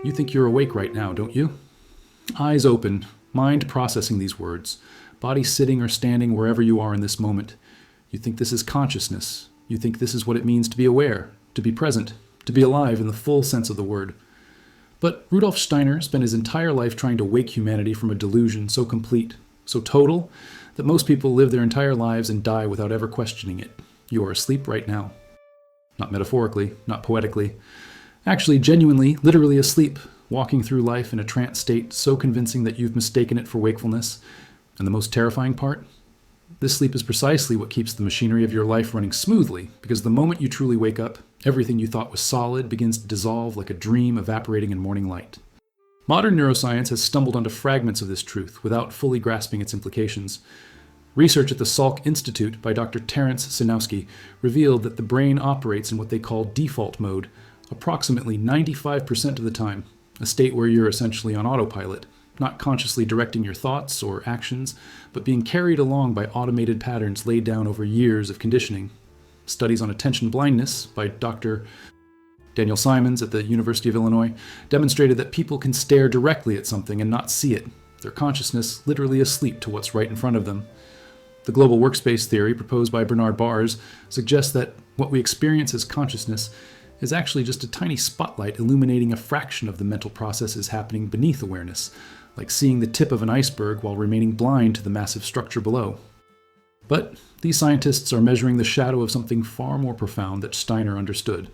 You think you're awake right now, don't you? Eyes open, mind processing these words, body sitting or standing wherever you are in this moment. You think this is consciousness. You think this is what it means to be aware, to be present, to be alive in the full sense of the word. But Rudolf Steiner spent his entire life trying to wake humanity from a delusion so complete, so total, that most people live their entire lives and die without ever questioning it. You are asleep right now. Not metaphorically, not poetically. Actually, genuinely, literally asleep, walking through life in a trance state so convincing that you've mistaken it for wakefulness. And the most terrifying part? This sleep is precisely what keeps the machinery of your life running smoothly, because the moment you truly wake up, everything you thought was solid begins to dissolve like a dream evaporating in morning light. Modern neuroscience has stumbled onto fragments of this truth without fully grasping its implications. Research at the Salk Institute by Dr. Terence Sinowski revealed that the brain operates in what they call default mode approximately 95% of the time, a state where you're essentially on autopilot, not consciously directing your thoughts or actions, but being carried along by automated patterns laid down over years of conditioning. Studies on attention blindness by Dr. Daniel Simons at the University of Illinois demonstrated that people can stare directly at something and not see it, their consciousness literally asleep to what's right in front of them. The global workspace theory proposed by Bernard Bars suggests that what we experience as consciousness is actually just a tiny spotlight illuminating a fraction of the mental processes happening beneath awareness, like seeing the tip of an iceberg while remaining blind to the massive structure below. But these scientists are measuring the shadow of something far more profound that Steiner understood.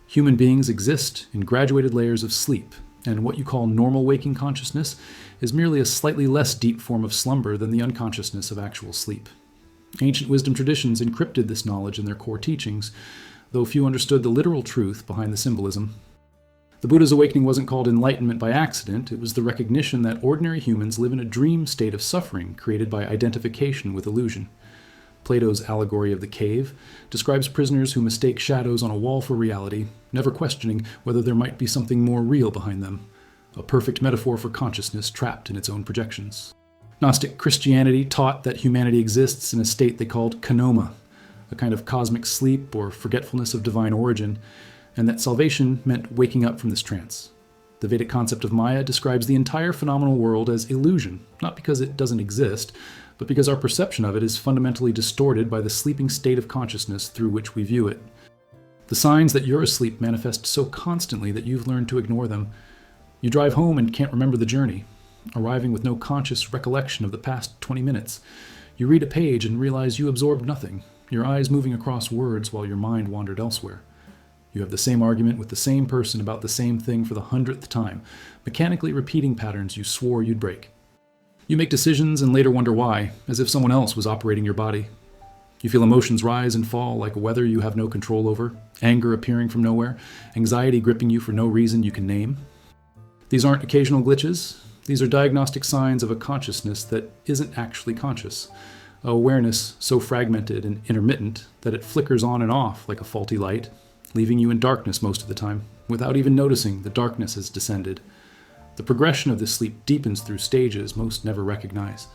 Human beings exist in graduated layers of sleep, and what you call normal waking consciousness is merely a slightly less deep form of slumber than the unconsciousness of actual sleep. Ancient wisdom traditions encrypted this knowledge in their core teachings, though few understood the literal truth behind the symbolism. The Buddha's awakening wasn't called enlightenment by accident. It was the recognition that ordinary humans live in a dream state of suffering created by identification with illusion. Plato's allegory of the cave describes prisoners who mistake shadows on a wall for reality, never questioning whether there might be something more real behind them, a perfect metaphor for consciousness trapped in its own projections. Gnostic Christianity taught that humanity exists in a state they called kanoma, a kind of cosmic sleep or forgetfulness of divine origin, and that salvation meant waking up from this trance. The Vedic concept of Maya describes the entire phenomenal world as illusion, not because it doesn't exist, but because our perception of it is fundamentally distorted by the sleeping state of consciousness through which we view it. The signs that you're asleep manifest so constantly that you've learned to ignore them. You drive home and can't remember the journey, arriving with no conscious recollection of the past 20 minutes. You read a page and realize you absorbed nothing, your eyes moving across words while your mind wandered elsewhere. You have the same argument with the same person about the same thing for the 100th time, mechanically repeating patterns you swore you'd break. You make decisions and later wonder why, as if someone else was operating your body. You feel emotions rise and fall like weather you have no control over, anger appearing from nowhere, anxiety gripping you for no reason you can name. These aren't occasional glitches. These are diagnostic signs of a consciousness that isn't actually conscious, a awareness so fragmented and intermittent that it flickers on and off like a faulty light, leaving you in darkness most of the time, without even noticing the darkness has descended. The progression of this sleep deepens through stages most never recognize.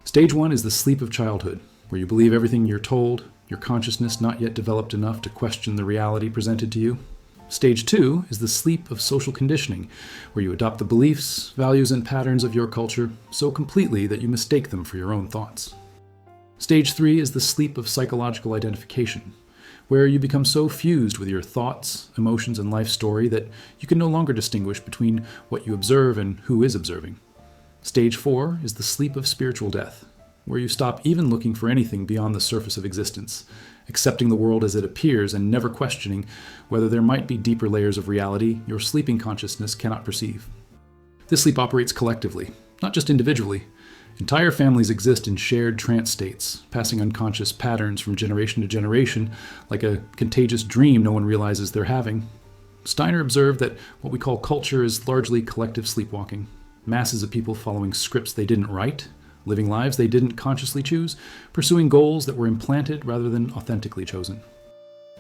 Stage 1 is the sleep of childhood, where you believe everything you're told, your consciousness not yet developed enough to question the reality presented to you. Stage 2 is the sleep of social conditioning, where you adopt the beliefs, values, and patterns of your culture so completely that you mistake them for your own thoughts. Stage 3 is the sleep of psychological identification, where you become so fused with your thoughts, emotions, and life story that you can no longer distinguish between what you observe and who is observing. Stage 4 is the sleep of spiritual death, where you stop even looking for anything beyond the surface of existence, accepting the world as it appears and never questioning whether there might be deeper layers of reality your sleeping consciousness cannot perceive. This sleep operates collectively, not just individually. Entire families exist in shared trance states, passing unconscious patterns from generation to generation, like a contagious dream no one realizes they're having. Steiner observed that what we call culture is largely collective sleepwalking, masses of people following scripts they didn't write, living lives they didn't consciously choose, pursuing goals that were implanted rather than authentically chosen.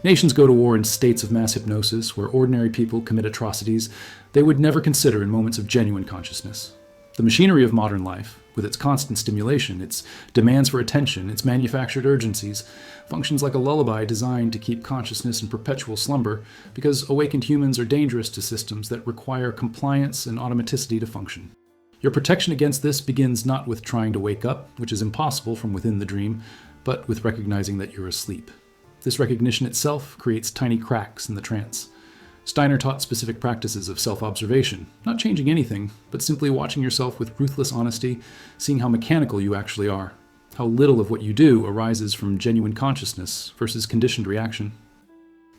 Nations go to war in states of mass hypnosis where ordinary people commit atrocities they would never consider in moments of genuine consciousness. The machinery of modern life, with its constant stimulation, its demands for attention, its manufactured urgencies, functions like a lullaby designed to keep consciousness in perpetual slumber, because awakened humans are dangerous to systems that require compliance and automaticity to function. Your protection against this begins not with trying to wake up, which is impossible from within the dream, but with recognizing that you're asleep. This recognition itself creates tiny cracks in the trance. Steiner taught specific practices of self-observation, not changing anything, but simply watching yourself with ruthless honesty, seeing how mechanical you actually are, how little of what you do arises from genuine consciousness versus conditioned reaction.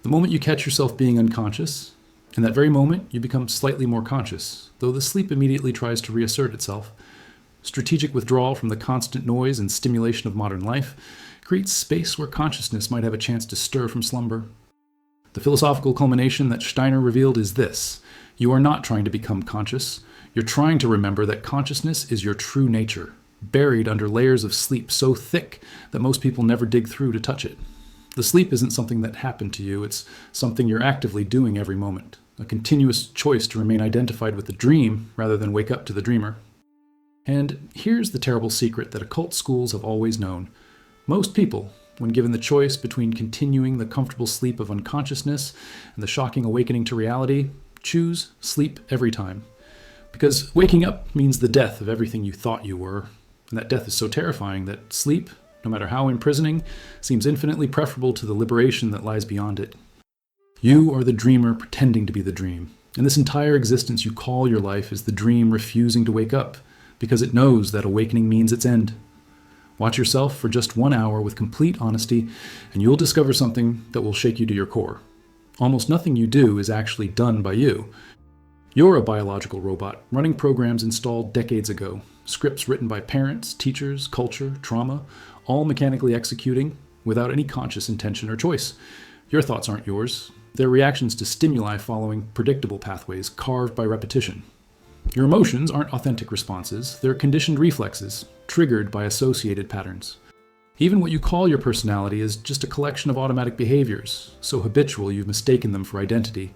The moment you catch yourself being unconscious, in that very moment you become slightly more conscious, though the sleep immediately tries to reassert itself. Strategic withdrawal from the constant noise and stimulation of modern life creates space where consciousness might have a chance to stir from slumber. The philosophical culmination that Steiner revealed is this: you are not trying to become conscious. You're trying to remember that consciousness is your true nature, buried under layers of sleep so thick that most people never dig through to touch it. The sleep isn't something that happened to you, it's something you're actively doing every moment, a continuous choice to remain identified with the dream rather than wake up to the dreamer. And here's the terrible secret that occult schools have always known. Most people, when given the choice between continuing the comfortable sleep of unconsciousness and the shocking awakening to reality, choose sleep every time. Because waking up means the death of everything you thought you were, and that death is so terrifying that sleep, no matter how imprisoning, seems infinitely preferable to the liberation that lies beyond it. You are the dreamer pretending to be the dream, and this entire existence you call your life is the dream refusing to wake up, because it knows that awakening means its end. Watch yourself for just 1 hour with complete honesty, and you'll discover something that will shake you to your core. Almost nothing you do is actually done by you. You're a biological robot, running programs installed decades ago, scripts written by parents, teachers, culture, trauma, all mechanically executing without any conscious intention or choice. Your thoughts aren't yours. They're reactions to stimuli following predictable pathways carved by repetition. Your emotions aren't authentic responses, they're conditioned reflexes, triggered by associated patterns. Even what you call your personality is just a collection of automatic behaviors, so habitual you've mistaken them for identity.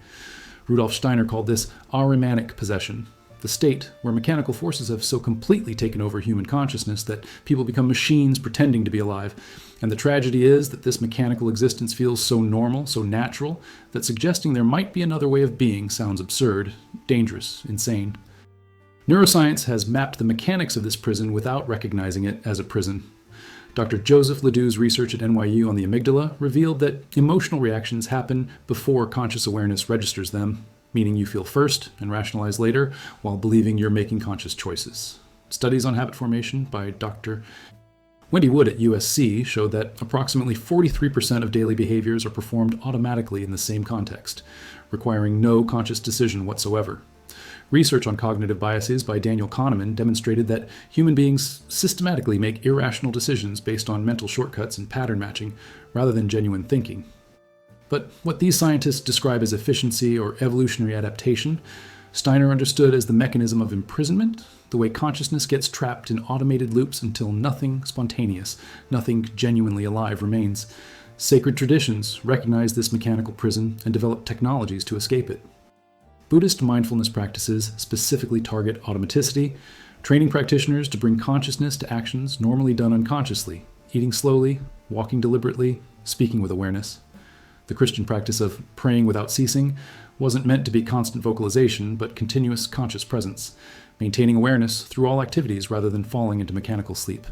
Rudolf Steiner called this ahrimanic possession, the state where mechanical forces have so completely taken over human consciousness that people become machines pretending to be alive. And the tragedy is that this mechanical existence feels so normal, so natural, that suggesting there might be another way of being sounds absurd, dangerous, insane. Neuroscience has mapped the mechanics of this prison without recognizing it as a prison. Dr. Joseph Ledoux's research at NYU on the amygdala revealed that emotional reactions happen before conscious awareness registers them, meaning you feel first and rationalize later while believing you're making conscious choices. Studies on habit formation by Dr. Wendy Wood at USC showed that approximately 43% of daily behaviors are performed automatically in the same context, requiring no conscious decision whatsoever. Research on cognitive biases by Daniel Kahneman demonstrated that human beings systematically make irrational decisions based on mental shortcuts and pattern matching, rather than genuine thinking. But what these scientists describe as efficiency or evolutionary adaptation, Steiner understood as the mechanism of imprisonment, the way consciousness gets trapped in automated loops until nothing spontaneous, nothing genuinely alive remains. Sacred traditions recognize this mechanical prison and develop technologies to escape it. Buddhist mindfulness practices specifically target automaticity, training practitioners to bring consciousness to actions normally done unconsciously, eating slowly, walking deliberately, speaking with awareness. The Christian practice of praying without ceasing wasn't meant to be constant vocalization, but continuous conscious presence, maintaining awareness through all activities rather than falling into mechanical sleep.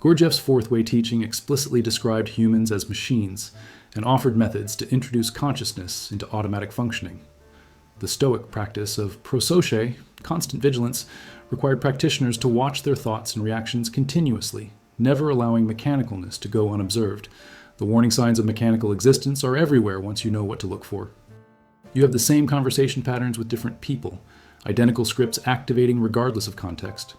Gurdjieff's fourth way teaching explicitly described humans as machines and offered methods to introduce consciousness into automatic functioning. The Stoic practice of prososche, constant vigilance, required practitioners to watch their thoughts and reactions continuously, never allowing mechanicalness to go unobserved. The warning signs of mechanical existence are everywhere once you know what to look for. You have the same conversation patterns with different people, identical scripts activating regardless of context.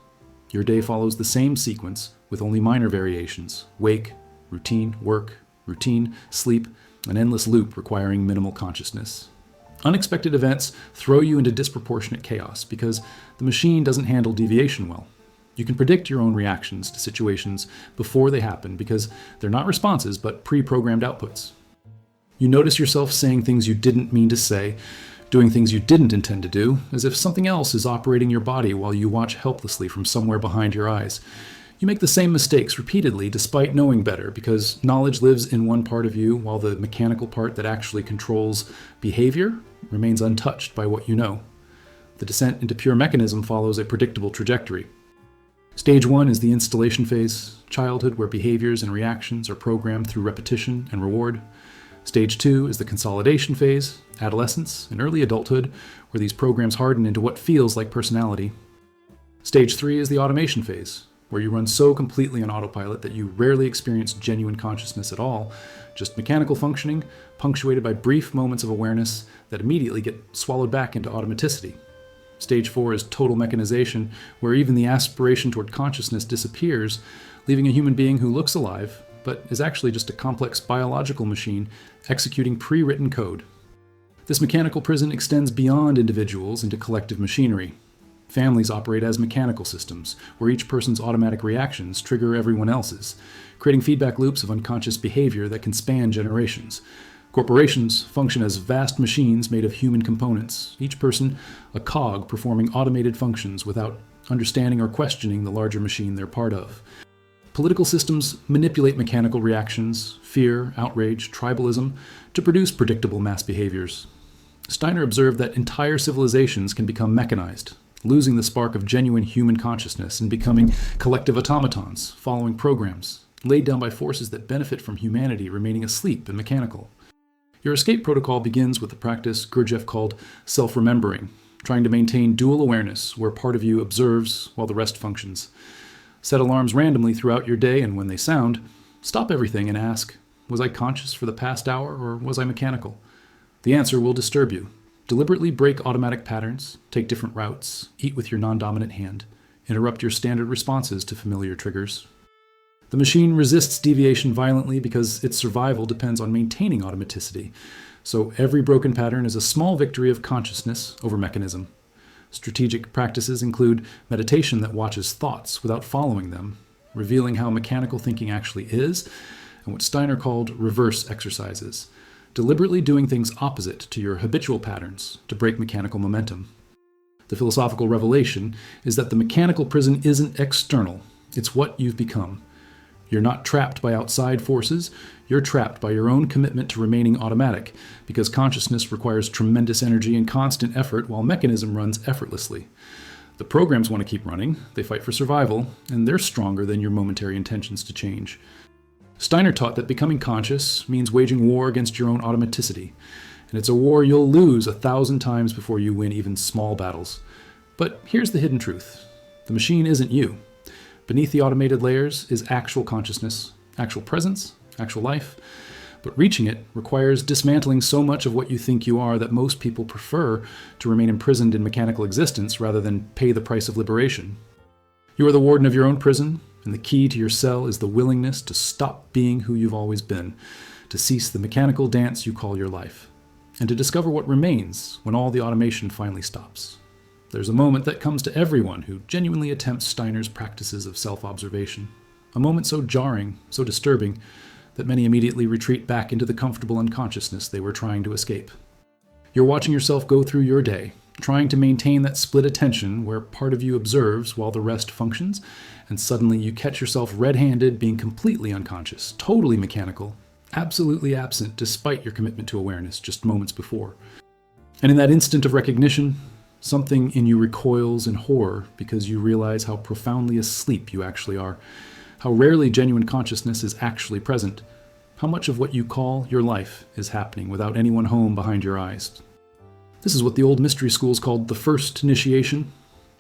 Your day follows the same sequence with only minor variations: wake, routine, work, routine, sleep, an endless loop requiring minimal consciousness. Unexpected events throw you into disproportionate chaos because the machine doesn't handle deviation well. You can predict your own reactions to situations before they happen because they're not responses but pre-programmed outputs. You notice yourself saying things you didn't mean to say, doing things you didn't intend to do, as if something else is operating your body while you watch helplessly from somewhere behind your eyes. You make the same mistakes repeatedly despite knowing better, because knowledge lives in one part of you while the mechanical part that actually controls behavior remains untouched by what you know. The descent into pure mechanism follows a predictable trajectory. Stage 1 is the installation phase, childhood, where behaviors and reactions are programmed through repetition and reward. Stage 2 is the consolidation phase, adolescence and early adulthood, where these programs harden into what feels like personality. Stage 3 is the automation phase, where you run so completely on autopilot that you rarely experience genuine consciousness at all, just mechanical functioning, punctuated by brief moments of awareness that immediately get swallowed back into automaticity. Stage 4 is total mechanization, where even the aspiration toward consciousness disappears, leaving a human being who looks alive, but is actually just a complex biological machine executing pre-written code. This mechanical prison extends beyond individuals into collective machinery. Families operate as mechanical systems, where each person's automatic reactions trigger everyone else's, creating feedback loops of unconscious behavior that can span generations. Corporations function as vast machines made of human components, each person a cog performing automated functions without understanding or questioning the larger machine they're part of. Political systems manipulate mechanical reactions, fear, outrage, tribalism, to produce predictable mass behaviors. Steiner observed that entire civilizations can become mechanized, losing the spark of genuine human consciousness and becoming collective automatons, following programs, laid down by forces that benefit from humanity remaining asleep and mechanical. Your escape protocol begins with the practice Gurdjieff called self-remembering, trying to maintain dual awareness where part of you observes while the rest functions. Set alarms randomly throughout your day, and when they sound, stop everything and ask, was I conscious for the past hour or was I mechanical? The answer will disturb you. Deliberately break automatic patterns, take different routes, eat with your non-dominant hand, interrupt your standard responses to familiar triggers. The machine resists deviation violently because its survival depends on maintaining automaticity, so every broken pattern is a small victory of consciousness over mechanism. Strategic practices include meditation that watches thoughts without following them, revealing how mechanical thinking actually is, and what Steiner called reverse exercises, deliberately doing things opposite to your habitual patterns to break mechanical momentum. The philosophical revelation is that the mechanical prison isn't external, it's what you've become. You're not trapped by outside forces, you're trapped by your own commitment to remaining automatic, because consciousness requires tremendous energy and constant effort while mechanism runs effortlessly. The programs want to keep running, they fight for survival, and they're stronger than your momentary intentions to change. Steiner taught that becoming conscious means waging war against your own automaticity, and it's a war you'll lose 1,000 times before you win even small battles. But here's the hidden truth. The machine isn't you. Beneath the automated layers is actual consciousness, actual presence, actual life. But reaching it requires dismantling so much of what you think you are that most people prefer to remain imprisoned in mechanical existence rather than pay the price of liberation. You are the warden of your own prison, and the key to your cell is the willingness to stop being who you've always been, to cease the mechanical dance you call your life, and to discover what remains when all the automation finally stops. There's a moment that comes to everyone who genuinely attempts Steiner's practices of self-observation. A moment so jarring, so disturbing, that many immediately retreat back into the comfortable unconsciousness they were trying to escape. You're watching yourself go through your day, trying to maintain that split attention where part of you observes while the rest functions, and suddenly you catch yourself red-handed being completely unconscious, totally mechanical, absolutely absent despite your commitment to awareness just moments before. And in that instant of recognition, something in you recoils in horror because you realize how profoundly asleep you actually are, how rarely genuine consciousness is actually present, how much of what you call your life is happening without anyone home behind your eyes. This is what the old mystery schools called the first initiation,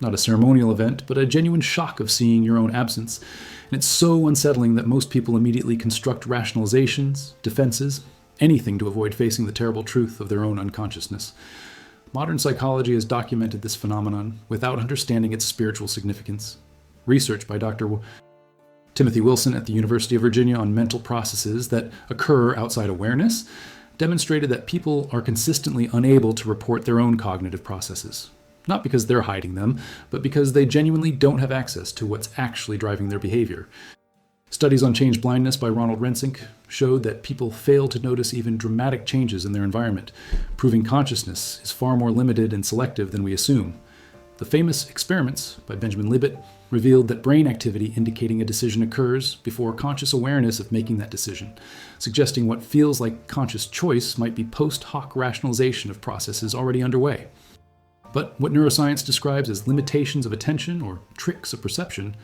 not a ceremonial event, but a genuine shock of seeing your own absence. And it's so unsettling that most people immediately construct rationalizations, defenses, anything to avoid facing the terrible truth of their own unconsciousness. Modern psychology has documented this phenomenon without understanding its spiritual significance. Research by Dr. Timothy Wilson at the University of Virginia on mental processes that occur outside awareness demonstrated that people are consistently unable to report their own cognitive processes. Not because they're hiding them, but because they genuinely don't have access to what's actually driving their behavior. Studies on change blindness by Ronald Rensink showed that people fail to notice even dramatic changes in their environment, proving consciousness is far more limited and selective than we assume. The famous experiments by Benjamin Libet revealed that brain activity indicating a decision occurs before conscious awareness of making that decision, suggesting what feels like conscious choice might be post hoc rationalization of processes already underway. But what neuroscience describes as limitations of attention or tricks of perception,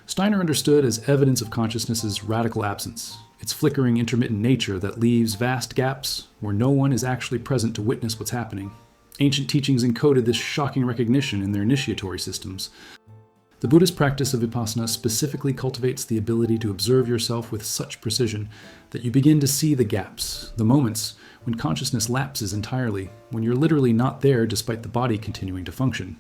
Steiner understood as evidence of consciousness's radical absence, its flickering, intermittent nature that leaves vast gaps where no one is actually present to witness what's happening. Ancient teachings encoded this shocking recognition in their initiatory systems. The Buddhist practice of vipassana specifically cultivates the ability to observe yourself with such precision that you begin to see the gaps, the moments when consciousness lapses entirely, when you're literally not there despite the body continuing to function.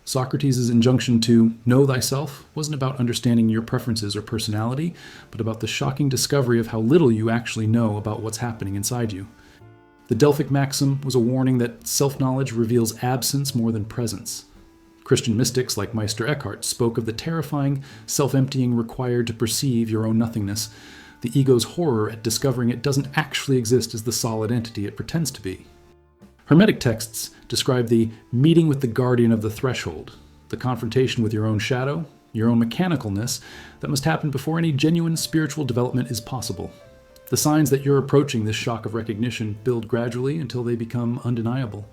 Socrates' injunction to know thyself wasn't about understanding your preferences or personality, but about the shocking discovery of how little you actually know about what's happening inside you. The Delphic maxim was a warning that self-knowledge reveals absence more than presence. Christian mystics like Meister Eckhart spoke of the terrifying self-emptying required to perceive your own nothingness, the ego's horror at discovering it doesn't actually exist as the solid entity it pretends to be. Hermetic texts describe the meeting with the guardian of the threshold, the confrontation with your own shadow, your own mechanicalness that must happen before any genuine spiritual development is possible. The signs that you're approaching this shock of recognition build gradually until they become undeniable.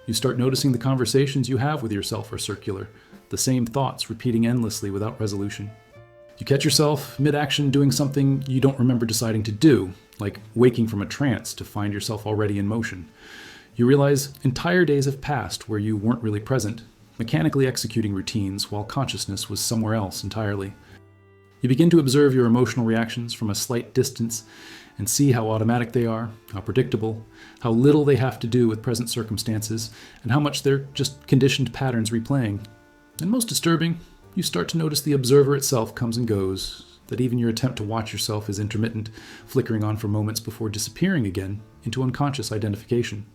You start noticing the conversations you have with yourself are circular, the same thoughts repeating endlessly without resolution. You catch yourself mid-action doing something you don't remember deciding to do, like waking from a trance to find yourself already in motion. You realize entire days have passed where you weren't really present, mechanically executing routines while consciousness was somewhere else entirely. You begin to observe your emotional reactions from a slight distance and see how automatic they are, how predictable, how little they have to do with present circumstances, and how much they're just conditioned patterns replaying. And most disturbing, you start to notice the observer itself comes and goes, that even your attempt to watch yourself is intermittent, flickering on for moments before disappearing again into unconscious identification.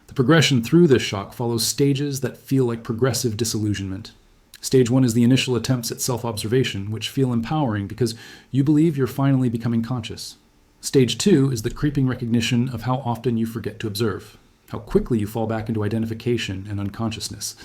The progression through this shock follows stages that feel like progressive disillusionment. Stage 1 is the initial attempts at self-observation, which feel empowering because you believe you're finally becoming conscious. Stage 2 is the creeping recognition of how often you forget to observe, how quickly you fall back into identification and unconsciousness.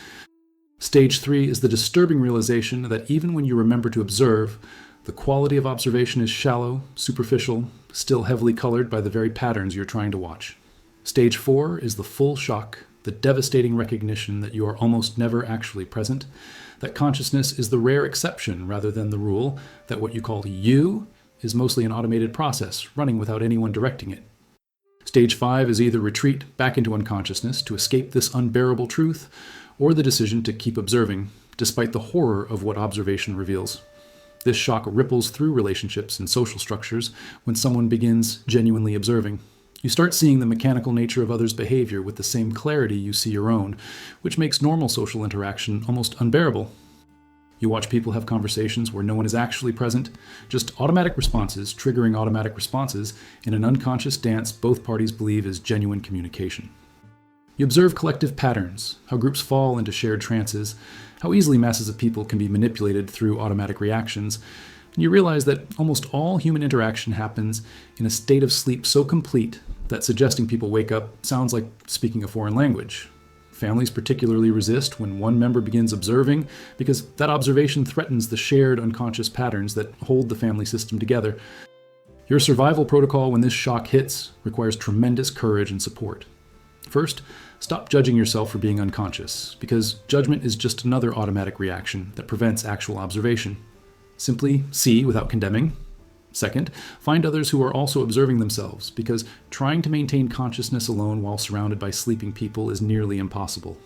Stage 3 is the disturbing realization that even when you remember to observe, the quality of observation is shallow, superficial, still heavily colored by the very patterns you're trying to watch. Stage 4 is the full shock, the devastating recognition that you are almost never actually present, that consciousness is the rare exception rather than the rule, that what you call you is mostly an automated process running without anyone directing it. Stage 5 is either retreat back into unconsciousness to escape this unbearable truth, or the decision to keep observing, despite the horror of what observation reveals. This shock ripples through relationships and social structures when someone begins genuinely observing. You start seeing the mechanical nature of others' behavior with the same clarity you see your own, which makes normal social interaction almost unbearable. You watch people have conversations where no one is actually present, just automatic responses triggering automatic responses in an unconscious dance both parties believe is genuine communication. You observe collective patterns, how groups fall into shared trances, how easily masses of people can be manipulated through automatic reactions, and you realize that almost all human interaction happens in a state of sleep so complete that suggesting people wake up sounds like speaking a foreign language. Families particularly resist when one member begins observing because that observation threatens the shared unconscious patterns that hold the family system together. Your survival protocol when this shock hits requires tremendous courage and support. First, stop judging yourself for being unconscious, because judgment is just another automatic reaction that prevents actual observation. Simply see without condemning. Second, find others who are also observing themselves, because trying to maintain consciousness alone while surrounded by sleeping people is nearly impossible.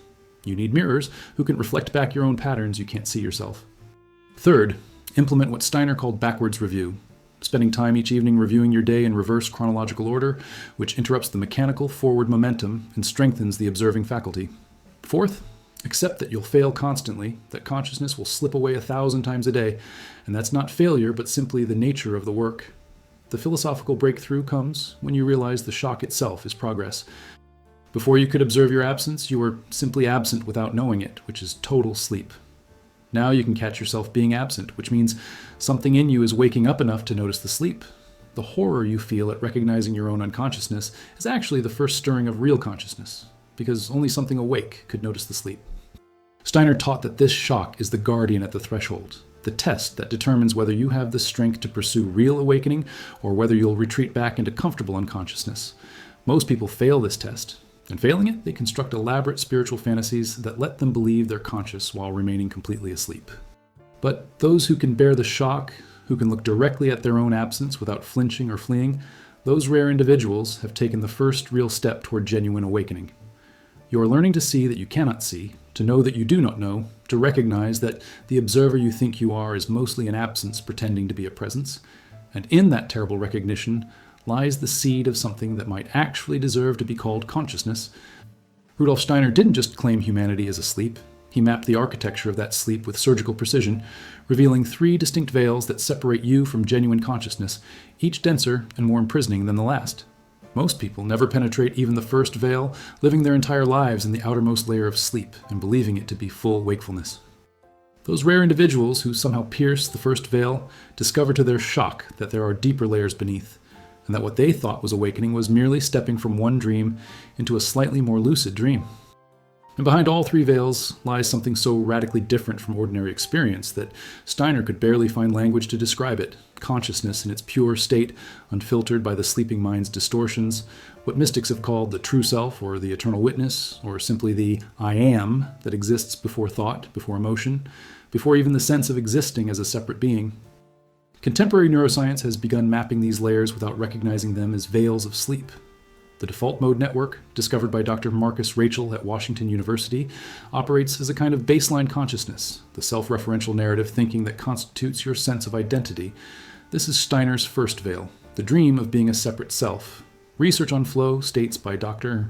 You need mirrors who can reflect back your own patterns you can't see yourself. Third, implement what Steiner called backwards review, spending time each evening reviewing your day in reverse chronological order, which interrupts the mechanical forward momentum and strengthens the observing faculty. Fourth, accept that you'll fail constantly, that consciousness will slip away 1,000 times a day, and that's not failure, but simply the nature of the work. The philosophical breakthrough comes when you realize the shock itself is progress. Before you could observe your absence, you were simply absent without knowing it, which is total sleep. Now you can catch yourself being absent, which means something in you is waking up enough to notice the sleep. The horror you feel at recognizing your own unconsciousness is actually the first stirring of real consciousness, because only something awake could notice the sleep. Steiner taught that this shock is the guardian at the threshold, the test that determines whether you have the strength to pursue real awakening or whether you'll retreat back into comfortable unconsciousness. Most people fail this test, and failing it, they construct elaborate spiritual fantasies that let them believe they're conscious while remaining completely asleep. But those who can bear the shock, who can look directly at their own absence without flinching or fleeing, those rare individuals have taken the first real step toward genuine awakening. You are learning to see that you cannot see, to know that you do not know, to recognize that the observer you think you are is mostly an absence pretending to be a presence, and in that terrible recognition lies the seed of something that might actually deserve to be called consciousness. Rudolf Steiner didn't just claim humanity as asleep. He mapped the architecture of that sleep with surgical precision, revealing 3 distinct veils that separate you from genuine consciousness, each denser and more imprisoning than the last. Most people never penetrate even the first veil, living their entire lives in the outermost layer of sleep and believing it to be full wakefulness. Those rare individuals who somehow pierce the first veil discover to their shock that there are deeper layers beneath, and that what they thought was awakening was merely stepping from one dream into a slightly more lucid dream. And behind all 3 veils lies something so radically different from ordinary experience that Steiner could barely find language to describe it. Consciousness in its pure state, unfiltered by the sleeping mind's distortions, what mystics have called the true self, or the eternal witness, or simply the I am that exists before thought, before emotion, before even the sense of existing as a separate being. Contemporary neuroscience has begun mapping these layers without recognizing them as veils of sleep. The default mode network, discovered by Dr. Marcus Rachel at Washington University, operates as a kind of baseline consciousness, the self-referential narrative thinking that constitutes your sense of identity. This is Steiner's first veil, the dream of being a separate self. Research on flow states by Dr.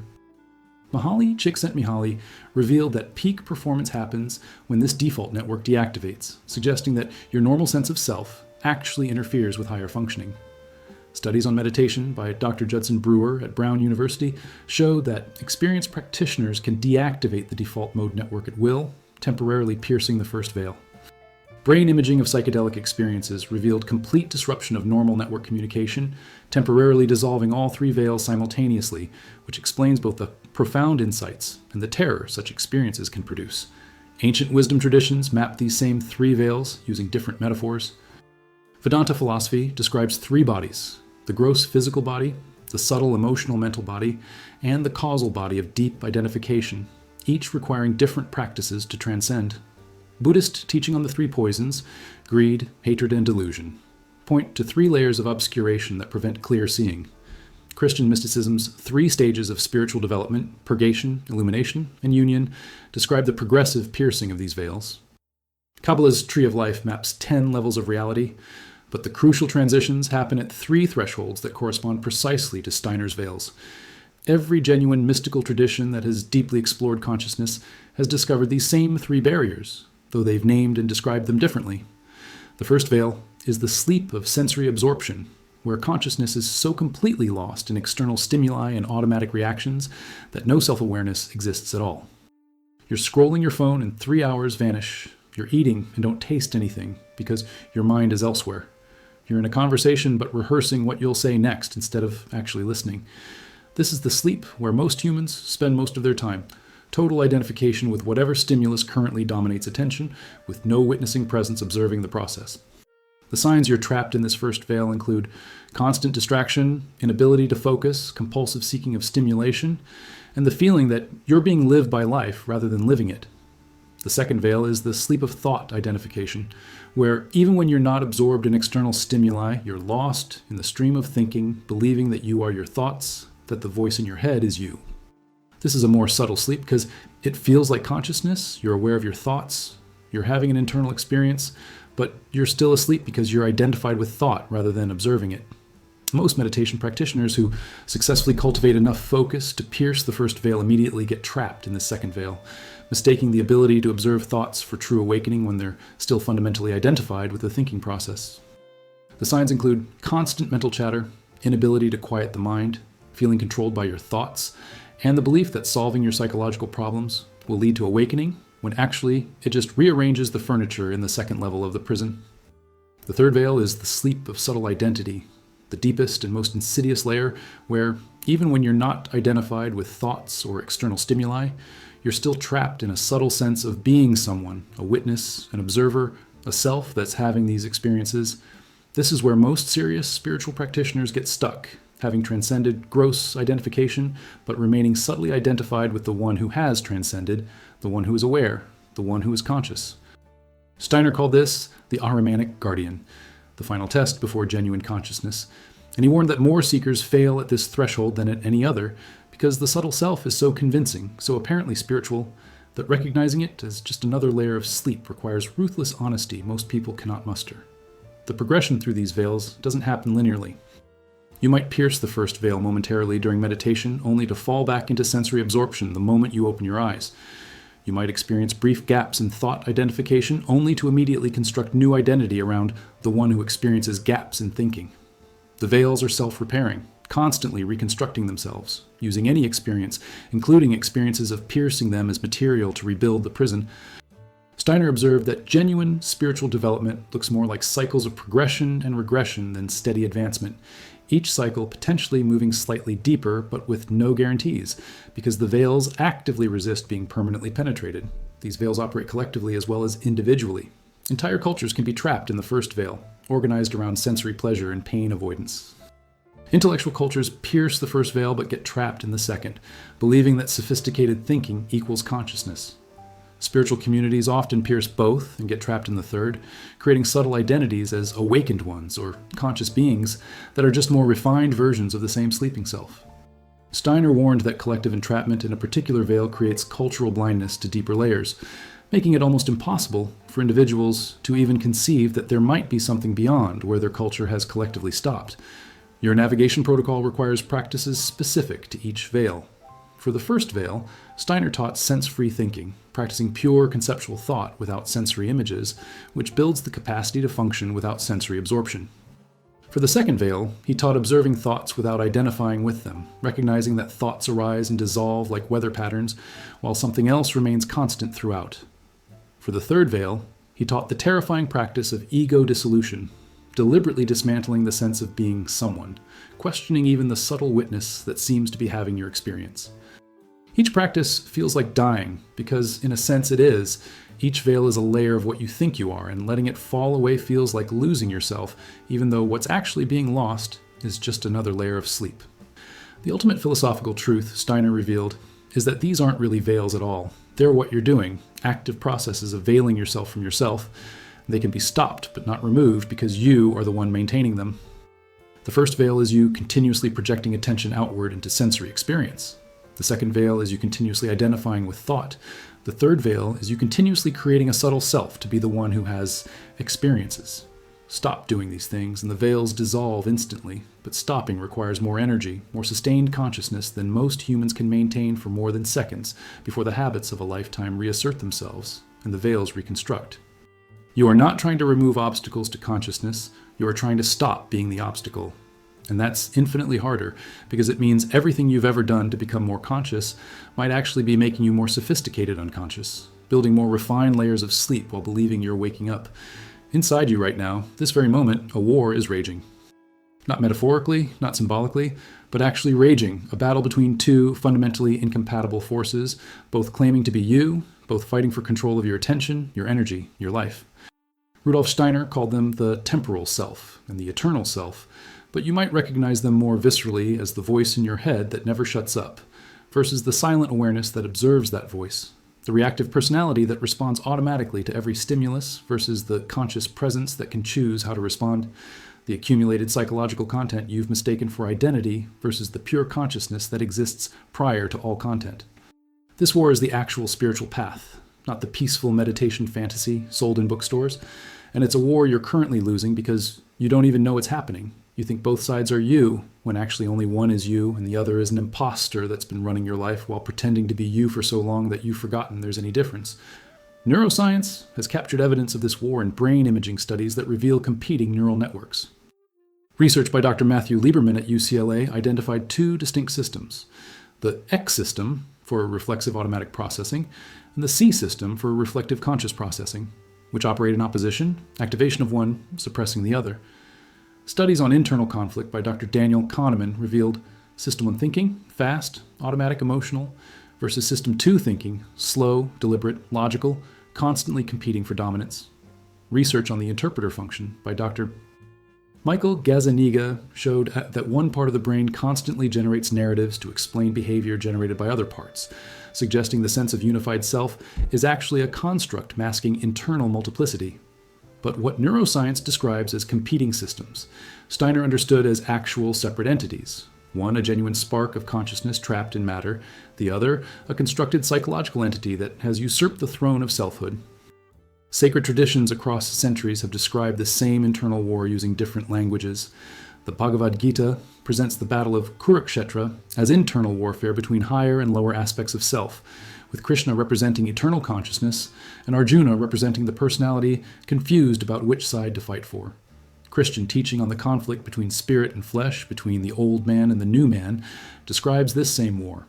Mihaly Csikszentmihalyi revealed that peak performance happens when this default network deactivates, suggesting that your normal sense of self actually interferes with higher functioning. Studies on meditation by Dr. Judson Brewer at Brown University show that experienced practitioners can deactivate the default mode network at will, temporarily piercing the first veil. Brain imaging of psychedelic experiences revealed complete disruption of normal network communication, temporarily dissolving all 3 veils simultaneously, which explains both the profound insights and the terror such experiences can produce. Ancient wisdom traditions map these same 3 veils using different metaphors. Vedanta philosophy describes 3 bodies: the gross physical body, the subtle emotional mental body, and the causal body of deep identification, each requiring different practices to transcend. Buddhist teaching on the 3 poisons, greed, hatred, and delusion, point to 3 layers of obscuration that prevent clear seeing. Christian mysticism's 3 stages of spiritual development, purgation, illumination, and union, describe the progressive piercing of these veils. Kabbalah's Tree of Life maps 10 levels of reality, but the crucial transitions happen at 3 thresholds that correspond precisely to Steiner's veils. Every genuine mystical tradition that has deeply explored consciousness has discovered these same 3 barriers, though they've named and described them differently. The first veil is the sleep of sensory absorption, where consciousness is so completely lost in external stimuli and automatic reactions that no self-awareness exists at all. You're scrolling your phone and 3 hours vanish. You're eating and don't taste anything because your mind is elsewhere. You're in a conversation but rehearsing what you'll say next instead of actually listening. This is the sleep where most humans spend most of their time. Total identification with whatever stimulus currently dominates attention, with no witnessing presence observing the process. The signs you're trapped in this first veil include constant distraction, inability to focus, compulsive seeking of stimulation, and the feeling that you're being lived by life rather than living it. The second veil is the sleep of thought identification, where even when you're not absorbed in external stimuli, you're lost in the stream of thinking, believing that you are your thoughts, that the voice in your head is you. This is a more subtle sleep because it feels like consciousness, you're aware of your thoughts, you're having an internal experience, but you're still asleep because you're identified with thought rather than observing it. Most meditation practitioners who successfully cultivate enough focus to pierce the first veil immediately get trapped in the second veil, mistaking the ability to observe thoughts for true awakening when they're still fundamentally identified with the thinking process. The signs include constant mental chatter, inability to quiet the mind, feeling controlled by your thoughts, and the belief that solving your psychological problems will lead to awakening when actually it just rearranges the furniture in the second level of the prison. The third veil is the sleep of subtle identity, the deepest and most insidious layer where, even when you're not identified with thoughts or external stimuli, you're still trapped in a subtle sense of being someone, a witness, an observer, a self that's having these experiences. This is where most serious spiritual practitioners get stuck, having transcended gross identification, but remaining subtly identified with the one who has transcended, the one who is aware, the one who is conscious. Steiner called this the Ahrimanic guardian, the final test before genuine consciousness, and he warned that more seekers fail at this threshold than at any other because the subtle self is so convincing, so apparently spiritual, that recognizing it as just another layer of sleep requires ruthless honesty most people cannot muster. The progression through these veils doesn't happen linearly. You might pierce the first veil momentarily during meditation, only to fall back into sensory absorption the moment you open your eyes. You might experience brief gaps in thought identification, only to immediately construct new identity around the one who experiences gaps in thinking. The veils are self-repairing, constantly reconstructing themselves, using any experience, including experiences of piercing them as material to rebuild the prison. Steiner observed that genuine spiritual development looks more like cycles of progression and regression than steady advancement, each cycle potentially moving slightly deeper but with no guarantees, because the veils actively resist being permanently penetrated. These veils operate collectively as well as individually. Entire cultures can be trapped in the first veil, organized around sensory pleasure and pain avoidance. Intellectual cultures pierce the first veil but get trapped in the second, believing that sophisticated thinking equals consciousness. Spiritual communities often pierce both and get trapped in the third, creating subtle identities as awakened ones or conscious beings that are just more refined versions of the same sleeping self. Steiner warned that collective entrapment in a particular veil creates cultural blindness to deeper layers, making it almost impossible for individuals to even conceive that there might be something beyond where their culture has collectively stopped. Your navigation protocol requires practices specific to each veil. For the first veil, Steiner taught sense-free thinking, practicing pure conceptual thought without sensory images, which builds the capacity to function without sensory absorption. For the second veil, he taught observing thoughts without identifying with them, recognizing that thoughts arise and dissolve like weather patterns, while something else remains constant throughout. For the third veil, he taught the terrifying practice of ego dissolution, deliberately dismantling the sense of being someone, questioning even the subtle witness that seems to be having your experience. Each practice feels like dying, because in a sense it is. Each veil is a layer of what you think you are, and letting it fall away feels like losing yourself, even though what's actually being lost is just another layer of sleep. The ultimate philosophical truth, Steiner revealed, is that these aren't really veils at all. They're what you're doing, active processes of veiling yourself from yourself. They can be stopped, but not removed, because you are the one maintaining them. The first veil is you continuously projecting attention outward into sensory experience. The second veil is you continuously identifying with thought. The third veil is you continuously creating a subtle self to be the one who has experiences. Stop doing these things and the veils dissolve instantly, but stopping requires more energy, more sustained consciousness than most humans can maintain for more than seconds before the habits of a lifetime reassert themselves and the veils reconstruct. You are not trying to remove obstacles to consciousness, you are trying to stop being the obstacle. And that's infinitely harder, because it means everything you've ever done to become more conscious might actually be making you more sophisticated unconscious, building more refined layers of sleep while believing you're waking up. Inside you right now, this very moment, a war is raging. Not metaphorically, not symbolically, but actually raging, a battle between two fundamentally incompatible forces, both claiming to be you, both fighting for control of your attention, your energy, your life. Rudolf Steiner called them the temporal self and the eternal self, but you might recognize them more viscerally as the voice in your head that never shuts up, versus the silent awareness that observes that voice, the reactive personality that responds automatically to every stimulus versus the conscious presence that can choose how to respond, the accumulated psychological content you've mistaken for identity versus the pure consciousness that exists prior to all content. This war is the actual spiritual path, not the peaceful meditation fantasy sold in bookstores, and it's a war you're currently losing because you don't even know it's happening. You think both sides are you, when actually only one is you and the other is an imposter that's been running your life while pretending to be you for so long that you've forgotten there's any difference. Neuroscience has captured evidence of this war in brain imaging studies that reveal competing neural networks. Research by Dr. Matthew Lieberman at UCLA identified two distinct systems. The X system, for reflexive automatic processing, and the C system for reflective conscious processing, which operate in opposition, activation of one suppressing the other. Studies on internal conflict by Dr. Daniel Kahneman revealed System 1 thinking, fast, automatic, emotional, versus System 2 thinking, slow, deliberate, logical, constantly competing for dominance. Research on the interpreter function by Dr. Michael Gazzaniga showed that one part of the brain constantly generates narratives to explain behavior generated by other parts, suggesting the sense of unified self is actually a construct masking internal multiplicity. But what neuroscience describes as competing systems, Steiner understood as actual separate entities. One, a genuine spark of consciousness trapped in matter, the other, a constructed psychological entity that has usurped the throne of selfhood. Sacred traditions across centuries have described the same internal war using different languages. The Bhagavad Gita presents the battle of Kurukshetra as internal warfare between higher and lower aspects of self, with Krishna representing eternal consciousness and Arjuna representing the personality confused about which side to fight for. Christian teaching on the conflict between spirit and flesh, between the old man and the new man, describes this same war.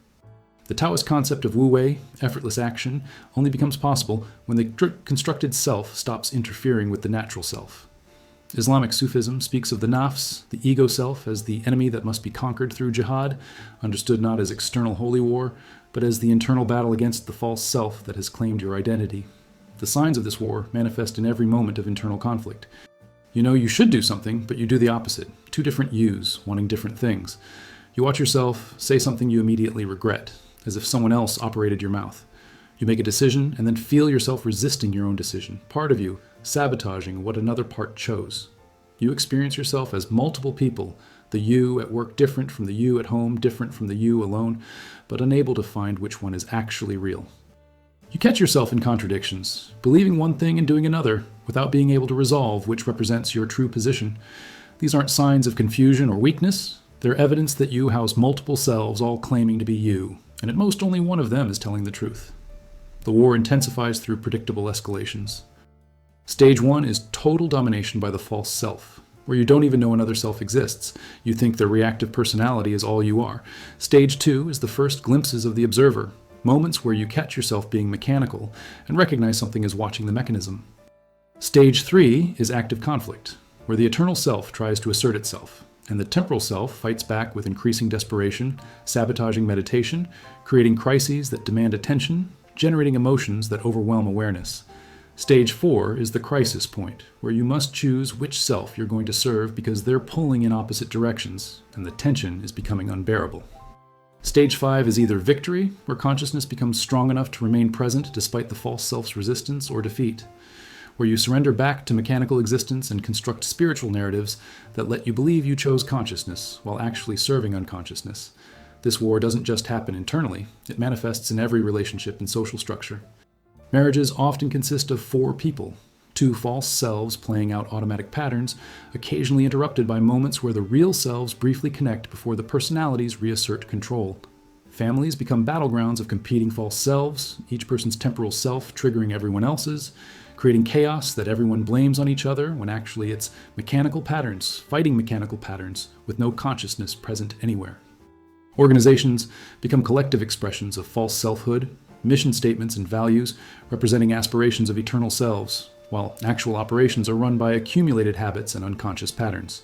The Taoist concept of wu-wei, effortless action, only becomes possible when the constructed self stops interfering with the natural self. Islamic Sufism speaks of the nafs, the ego self, as the enemy that must be conquered through jihad, understood not as external holy war, but as the internal battle against the false self that has claimed your identity. The signs of this war manifest in every moment of internal conflict. You know you should do something, but you do the opposite. Two different yous, wanting different things. You watch yourself say something you immediately regret, as if someone else operated your mouth. You make a decision and then feel yourself resisting your own decision, part of you sabotaging what another part chose. You experience yourself as multiple people, the you at work different from the you at home, different from the you alone, but unable to find which one is actually real. You catch yourself in contradictions, believing one thing and doing another, without being able to resolve which represents your true position. These aren't signs of confusion or weakness. They're evidence that you house multiple selves all claiming to be you, and at most only one of them is telling the truth. The war intensifies through predictable escalations. Stage 1 is total domination by the false self, where you don't even know another self exists. You think their reactive personality is all you are. Stage 2 is the first glimpses of the observer, moments where you catch yourself being mechanical and recognize something is watching the mechanism. Stage 3 is active conflict, where the eternal self tries to assert itself, and the temporal self fights back with increasing desperation, sabotaging meditation, creating crises that demand attention, generating emotions that overwhelm awareness. Stage 4 is the crisis point, where you must choose which self you're going to serve because they're pulling in opposite directions, and the tension is becoming unbearable. Stage 5 is either victory, where consciousness becomes strong enough to remain present despite the false self's resistance, or defeat, where you surrender back to mechanical existence and construct spiritual narratives that let you believe you chose consciousness while actually serving unconsciousness. This war doesn't just happen internally, it manifests in every relationship and social structure. Marriages often consist of 4 people, 2 false selves playing out automatic patterns, occasionally interrupted by moments where the real selves briefly connect before the personalities reassert control. Families become battlegrounds of competing false selves, each person's temporal self triggering everyone else's, creating chaos that everyone blames on each other when actually it's mechanical patterns, fighting mechanical patterns, with no consciousness present anywhere. Organizations become collective expressions of false selfhood, mission statements and values representing aspirations of eternal selves, while actual operations are run by accumulated habits and unconscious patterns.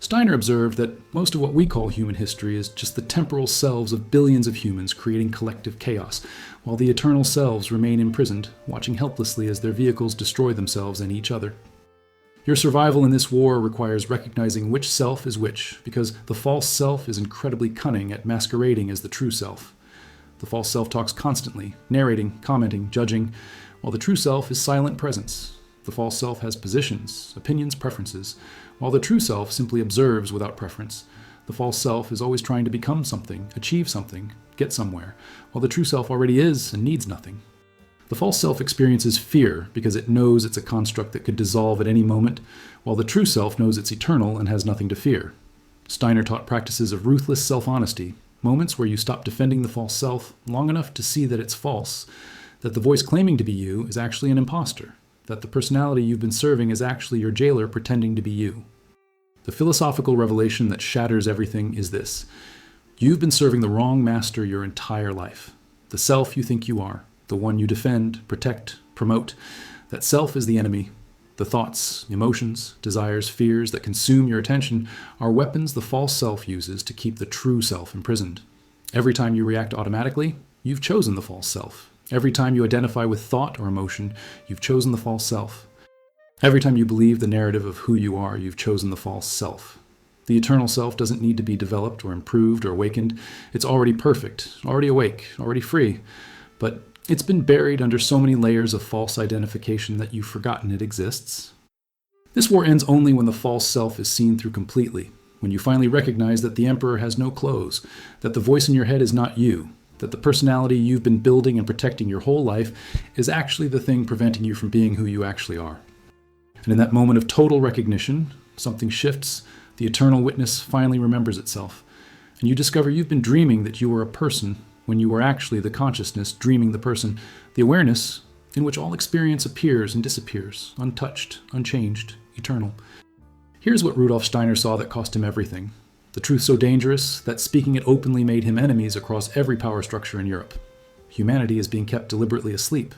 Steiner observed that most of what we call human history is just the temporal selves of billions of humans creating collective chaos, while the eternal selves remain imprisoned, watching helplessly as their vehicles destroy themselves and each other. Your survival in this war requires recognizing which self is which, because the false self is incredibly cunning at masquerading as the true self. The false self talks constantly, narrating, commenting, judging, while the true self is silent presence. The false self has positions, opinions, preferences, while the true self simply observes without preference. The false self is always trying to become something, achieve something, get somewhere, while the true self already is and needs nothing. The false self experiences fear because it knows it's a construct that could dissolve at any moment, while the true self knows it's eternal and has nothing to fear. Steiner taught practices of ruthless self-honesty, moments where you stop defending the false self long enough to see that it's false, that the voice claiming to be you is actually an imposter, that the personality you've been serving is actually your jailer pretending to be you. The philosophical revelation that shatters everything is this: you've been serving the wrong master your entire life. The self you think you are, the one you defend, protect, promote. That self is the enemy. The thoughts, emotions, desires, fears that consume your attention are weapons the false self uses to keep the true self imprisoned. Every time you react automatically, you've chosen the false self. Every time you identify with thought or emotion, you've chosen the false self. Every time you believe the narrative of who you are, you've chosen the false self. The eternal self doesn't need to be developed or improved or awakened. It's already perfect, already awake, already free. But it's been buried under so many layers of false identification that you've forgotten it exists. This war ends only when the false self is seen through completely, when you finally recognize that the Emperor has no clothes, that the voice in your head is not you, that the personality you've been building and protecting your whole life is actually the thing preventing you from being who you actually are. And in that moment of total recognition, something shifts, the eternal witness finally remembers itself, and you discover you've been dreaming that you were a person when you were actually the consciousness dreaming the person, the awareness in which all experience appears and disappears, untouched, unchanged, eternal. Here's what Rudolf Steiner saw that cost him everything. The truth so dangerous that speaking it openly made him enemies across every power structure in Europe. Humanity is being kept deliberately asleep.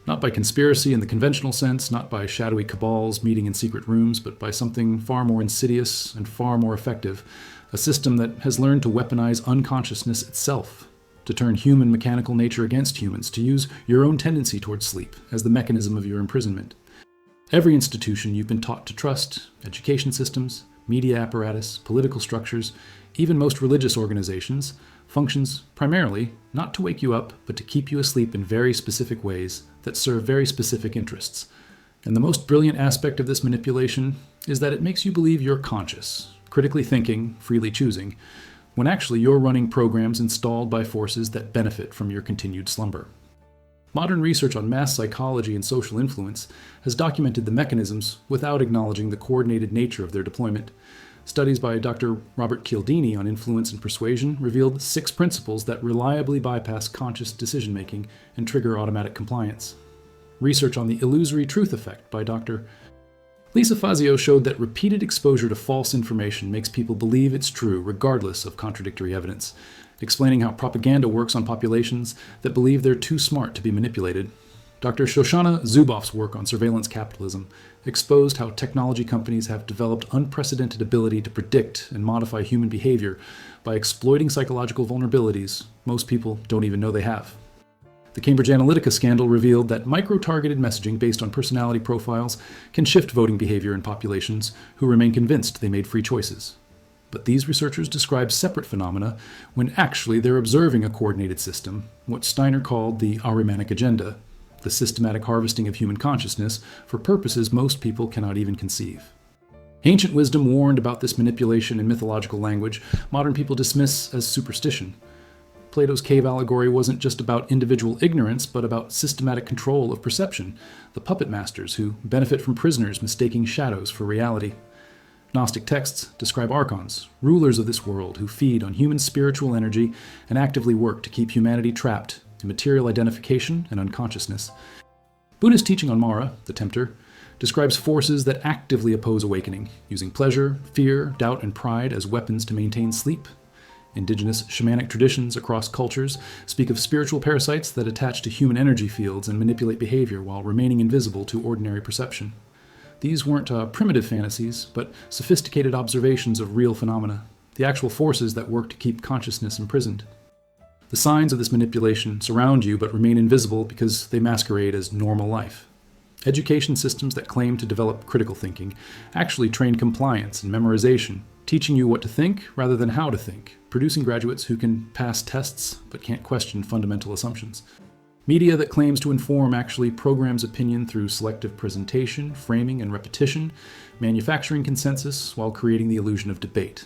Not by conspiracy in the conventional sense, not by shadowy cabals meeting in secret rooms, but by something far more insidious and far more effective, a system that has learned to weaponize unconsciousness itself, to turn human mechanical nature against humans, to use your own tendency towards sleep as the mechanism of your imprisonment. Every institution you've been taught to trust, education systems, media apparatus, political structures, even most religious organizations, functions primarily not to wake you up, but to keep you asleep in very specific ways that serve very specific interests. And the most brilliant aspect of this manipulation is that it makes you believe you're conscious, critically thinking, freely choosing, when actually you're running programs installed by forces that benefit from your continued slumber. Modern research on mass psychology and social influence has documented the mechanisms without acknowledging the coordinated nature of their deployment. Studies by Dr. Robert Cialdini on influence and persuasion revealed 6 principles that reliably bypass conscious decision-making and trigger automatic compliance. Research on the illusory truth effect by Dr. Lisa Fazio showed that repeated exposure to false information makes people believe it's true regardless of contradictory evidence, explaining how propaganda works on populations that believe they're too smart to be manipulated. Dr. Shoshana Zuboff's work on surveillance capitalism exposed how technology companies have developed unprecedented ability to predict and modify human behavior by exploiting psychological vulnerabilities most people don't even know they have. The Cambridge Analytica scandal revealed that micro-targeted messaging based on personality profiles can shift voting behavior in populations who remain convinced they made free choices. But these researchers describe separate phenomena when actually they're observing a coordinated system, what Steiner called the Ahrimanic agenda, the systematic harvesting of human consciousness for purposes most people cannot even conceive. Ancient wisdom warned about this manipulation in mythological language modern people dismiss as superstition. Plato's cave allegory wasn't just about individual ignorance, but about systematic control of perception, the puppet masters who benefit from prisoners mistaking shadows for reality. Gnostic texts describe archons, rulers of this world who feed on human spiritual energy and actively work to keep humanity trapped in material identification and unconsciousness. Buddhist teaching on Mara, the tempter, describes forces that actively oppose awakening, using pleasure, fear, doubt, and pride as weapons to maintain sleep. Indigenous shamanic traditions across cultures speak of spiritual parasites that attach to human energy fields and manipulate behavior while remaining invisible to ordinary perception. These weren't primitive fantasies, but sophisticated observations of real phenomena, the actual forces that work to keep consciousness imprisoned. The signs of this manipulation surround you but remain invisible because they masquerade as normal life. Education systems that claim to develop critical thinking actually train compliance and memorization, teaching you what to think rather than how to think, producing graduates who can pass tests but can't question fundamental assumptions. Media that claims to inform actually programs opinion through selective presentation, framing, and repetition, manufacturing consensus while creating the illusion of debate.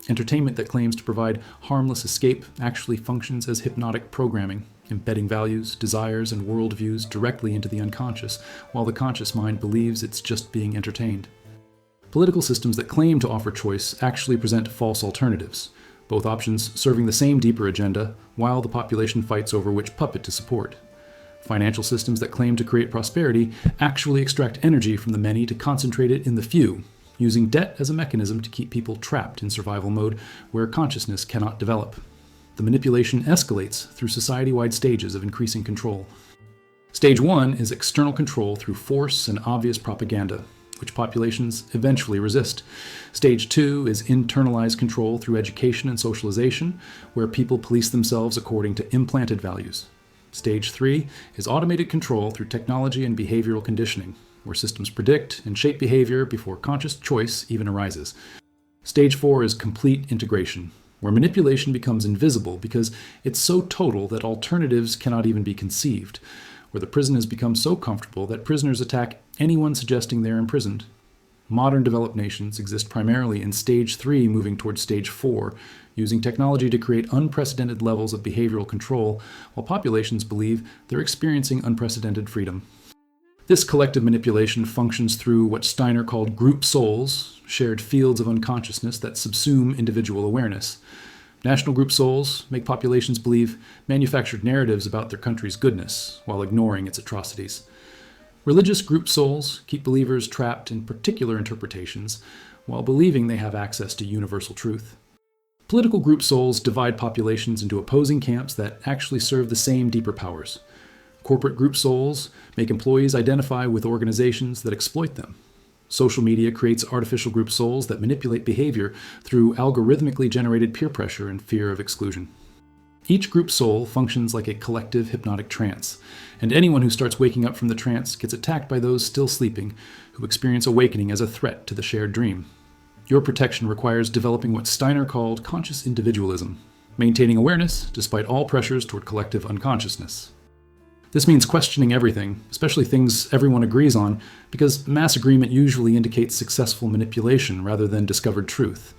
Entertainment that claims to provide harmless escape actually functions as hypnotic programming, embedding values, desires, and worldviews directly into the unconscious, while the conscious mind believes it's just being entertained. Political systems that claim to offer choice actually present false alternatives, both options serving the same deeper agenda, while the population fights over which puppet to support. Financial systems that claim to create prosperity actually extract energy from the many to concentrate it in the few, using debt as a mechanism to keep people trapped in survival mode where consciousness cannot develop. the manipulation escalates through society-wide stages of increasing control. Stage 1 is external control through force and obvious propaganda, which populations eventually resist. Stage 2 is internalized control through education and socialization, where people police themselves according to implanted values. Stage 3 is automated control through technology and behavioral conditioning, where systems predict and shape behavior before conscious choice even arises. Stage 4 is complete integration, where manipulation becomes invisible because it's so total that alternatives cannot even be conceived, where the prison has become so comfortable that prisoners attack anyone suggesting they're imprisoned. Modern developed nations exist primarily in Stage 3 moving towards Stage 4, using technology to create unprecedented levels of behavioral control, while populations believe they're experiencing unprecedented freedom. This collective manipulation functions through what Steiner called group souls, shared fields of unconsciousness that subsume individual awareness. National group souls make populations believe manufactured narratives about their country's goodness, while ignoring its atrocities. Religious group souls keep believers trapped in particular interpretations, while believing they have access to universal truth. Political group souls divide populations into opposing camps that actually serve the same deeper powers. Corporate group souls make employees identify with organizations that exploit them. Social media creates artificial group souls that manipulate behavior through algorithmically generated peer pressure and fear of exclusion. Each group soul functions like a collective hypnotic trance, and anyone who starts waking up from the trance gets attacked by those still sleeping, who experience awakening as a threat to the shared dream. Your protection requires developing what Steiner called conscious individualism, maintaining awareness despite all pressures toward collective unconsciousness. This means questioning everything, especially things everyone agrees on, because mass agreement usually indicates successful manipulation rather than discovered truth.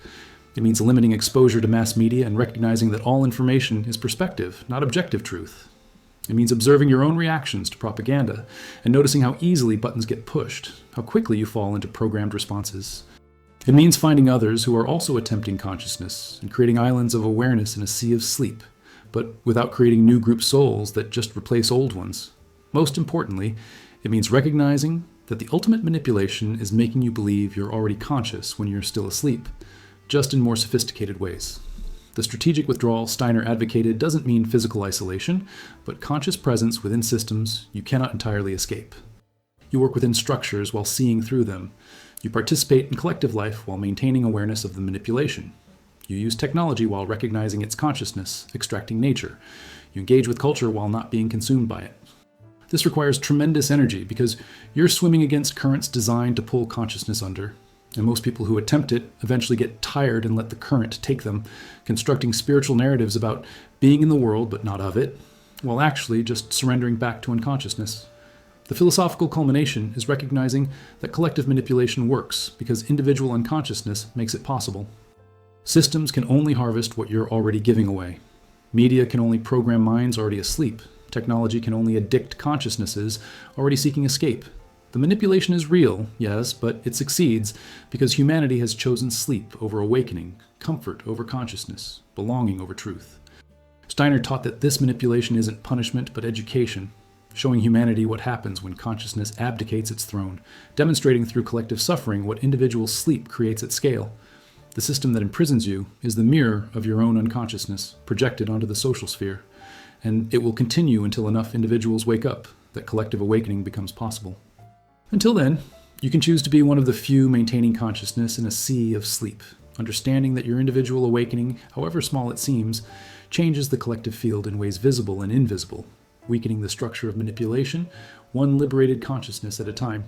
It means limiting exposure to mass media and recognizing that all information is perspective, not objective truth. It means observing your own reactions to propaganda and noticing how easily buttons get pushed, how quickly you fall into programmed responses. It means finding others who are also attempting consciousness and creating islands of awareness in a sea of sleep, but without creating new group souls that just replace old ones. Most importantly, it means recognizing that the ultimate manipulation is making you believe you're already conscious when you're still asleep, just in more sophisticated ways. The strategic withdrawal Steiner advocated doesn't mean physical isolation, but conscious presence within systems you cannot entirely escape. You work within structures while seeing through them. You participate in collective life while maintaining awareness of the manipulation. You use technology while recognizing its consciousness, extracting nature. You engage with culture while not being consumed by it. This requires tremendous energy because you're swimming against currents designed to pull consciousness under. And most people who attempt it eventually get tired and let the current take them, constructing spiritual narratives about being in the world but not of it, while actually just surrendering back to unconsciousness. The philosophical culmination is recognizing that collective manipulation works because individual unconsciousness makes it possible. Systems can only harvest what you're already giving away. Media can only program minds already asleep. Technology can only addict consciousnesses already seeking escape. The manipulation is real, yes, but it succeeds because humanity has chosen sleep over awakening, comfort over consciousness, belonging over truth. Steiner taught that this manipulation isn't punishment but education, showing humanity what happens when consciousness abdicates its throne, demonstrating through collective suffering what individual sleep creates at scale. The system that imprisons you is the mirror of your own unconsciousness, projected onto the social sphere, and it will continue until enough individuals wake up that collective awakening becomes possible. Until then, you can choose to be one of the few maintaining consciousness in a sea of sleep, understanding that your individual awakening, however small it seems, changes the collective field in ways visible and invisible, weakening the structure of manipulation, one liberated consciousness at a time.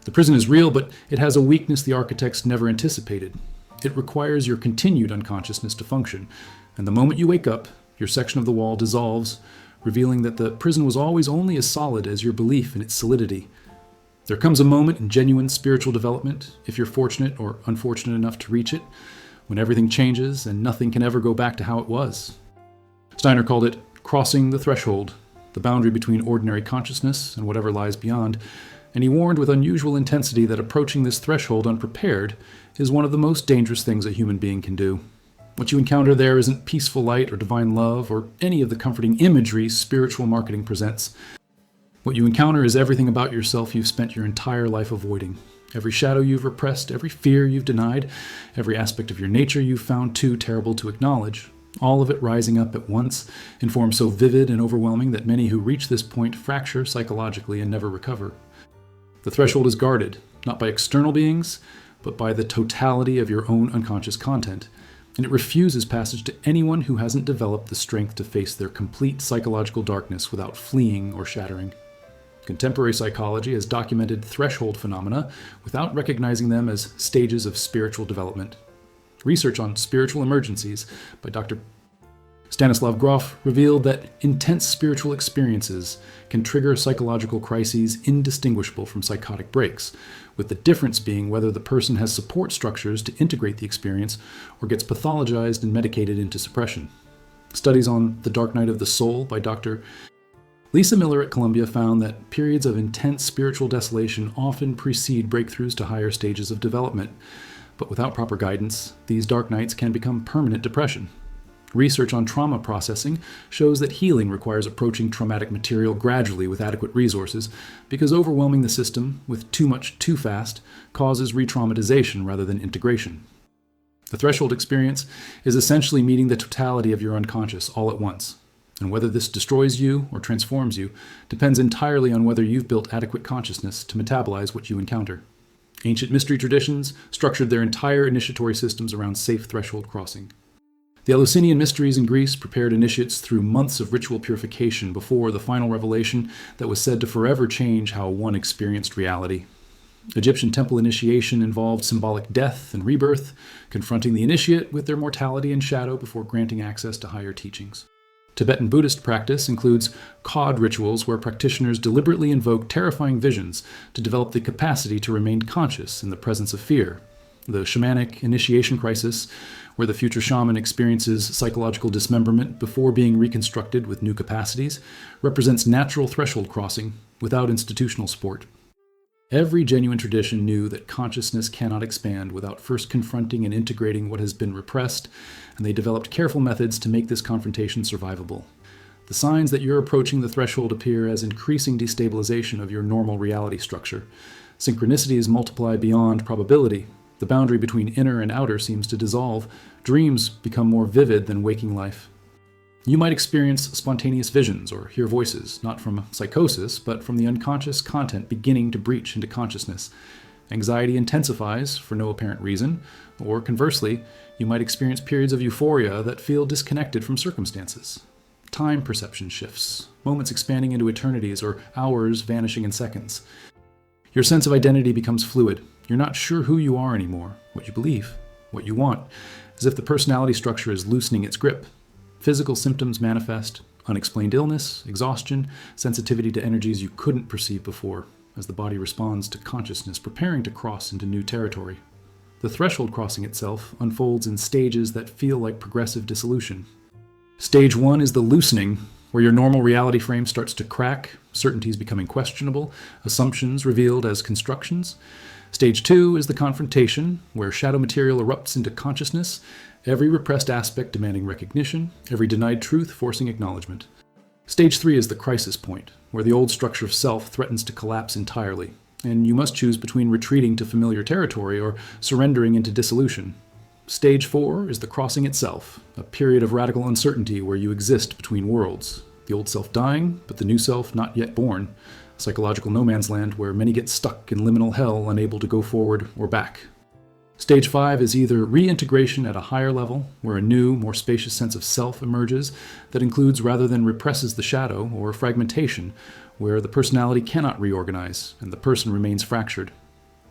The prison is real, but it has a weakness the architects never anticipated. It requires your continued unconsciousness to function, and the moment you wake up, your section of the wall dissolves, revealing that the prison was always only as solid as your belief in its solidity. There comes a moment in genuine spiritual development, if you're fortunate or unfortunate enough to reach it, when everything changes and nothing can ever go back to how it was. Steiner called it crossing the threshold, the boundary between ordinary consciousness and whatever lies beyond, and he warned with unusual intensity that approaching this threshold unprepared is one of the most dangerous things a human being can do. What you encounter there isn't peaceful light or divine love or any of the comforting imagery spiritual marketing presents. What you encounter is everything about yourself you've spent your entire life avoiding. Every shadow you've repressed, every fear you've denied, every aspect of your nature you've found too terrible to acknowledge, all of it rising up at once in form so vivid and overwhelming that many who reach this point fracture psychologically and never recover. The threshold is guarded, not by external beings, but by the totality of your own unconscious content, and it refuses passage to anyone who hasn't developed the strength to face their complete psychological darkness without fleeing or shattering. Contemporary psychology has documented threshold phenomena without recognizing them as stages of spiritual development. Research on spiritual emergencies by Dr. Stanislav Grof revealed that intense spiritual experiences can trigger psychological crises indistinguishable from psychotic breaks, with the difference being whether the person has support structures to integrate the experience or gets pathologized and medicated into suppression. Studies on The Dark Night of the Soul by Dr. Lisa Miller at Columbia found that periods of intense spiritual desolation often precede breakthroughs to higher stages of development, but without proper guidance, these dark nights can become permanent depression. Research on trauma processing shows that healing requires approaching traumatic material gradually with adequate resources, because overwhelming the system with too much too fast causes re-traumatization rather than integration. The threshold experience is essentially meeting the totality of your unconscious all at once, and whether this destroys you or transforms you depends entirely on whether you've built adequate consciousness to metabolize what you encounter. Ancient mystery traditions structured their entire initiatory systems around safe threshold crossing. The Eleusinian mysteries in Greece prepared initiates through months of ritual purification before the final revelation that was said to forever change how one experienced reality. Egyptian temple initiation involved symbolic death and rebirth, confronting the initiate with their mortality and shadow before granting access to higher teachings. Tibetan Buddhist practice includes cod rituals where practitioners deliberately invoke terrifying visions to develop the capacity to remain conscious in the presence of fear. The shamanic initiation crisis, where the future shaman experiences psychological dismemberment before being reconstructed with new capacities, represents natural threshold crossing without institutional support. Every genuine tradition knew that consciousness cannot expand without first confronting and integrating what has been repressed, and they developed careful methods to make this confrontation survivable. The signs that you're approaching the threshold appear as increasing destabilization of your normal reality structure. Synchronicities multiply beyond probability. The boundary between inner and outer seems to dissolve. Dreams become more vivid than waking life. You might experience spontaneous visions or hear voices, not from psychosis, but from the unconscious content beginning to breach into consciousness. Anxiety intensifies for no apparent reason, or conversely, you might experience periods of euphoria that feel disconnected from circumstances. Time perception shifts, moments expanding into eternities or hours vanishing in seconds. Your sense of identity becomes fluid. You're not sure who you are anymore, what you believe, what you want, as if the personality structure is loosening its grip. Physical symptoms manifest: unexplained illness, exhaustion, sensitivity to energies you couldn't perceive before, as the body responds to consciousness preparing to cross into new territory. The threshold crossing itself unfolds in stages that feel like progressive dissolution. Stage 1 is the loosening, where your normal reality frame starts to crack, certainties becoming questionable, assumptions revealed as constructions. Stage 2 is the confrontation, where shadow material erupts into consciousness, every repressed aspect demanding recognition, every denied truth forcing acknowledgement. Stage 3 is the crisis point, where the old structure of self threatens to collapse entirely, and you must choose between retreating to familiar territory or surrendering into dissolution. Stage 4 is the crossing itself, a period of radical uncertainty where you exist between worlds, the old self dying, but the new self not yet born, a psychological no man's land where many get stuck in liminal hell, unable to go forward or back. Stage 5 is either reintegration at a higher level, where a new, more spacious sense of self emerges that includes rather than represses the shadow, or fragmentation, where the personality cannot reorganize and the person remains fractured.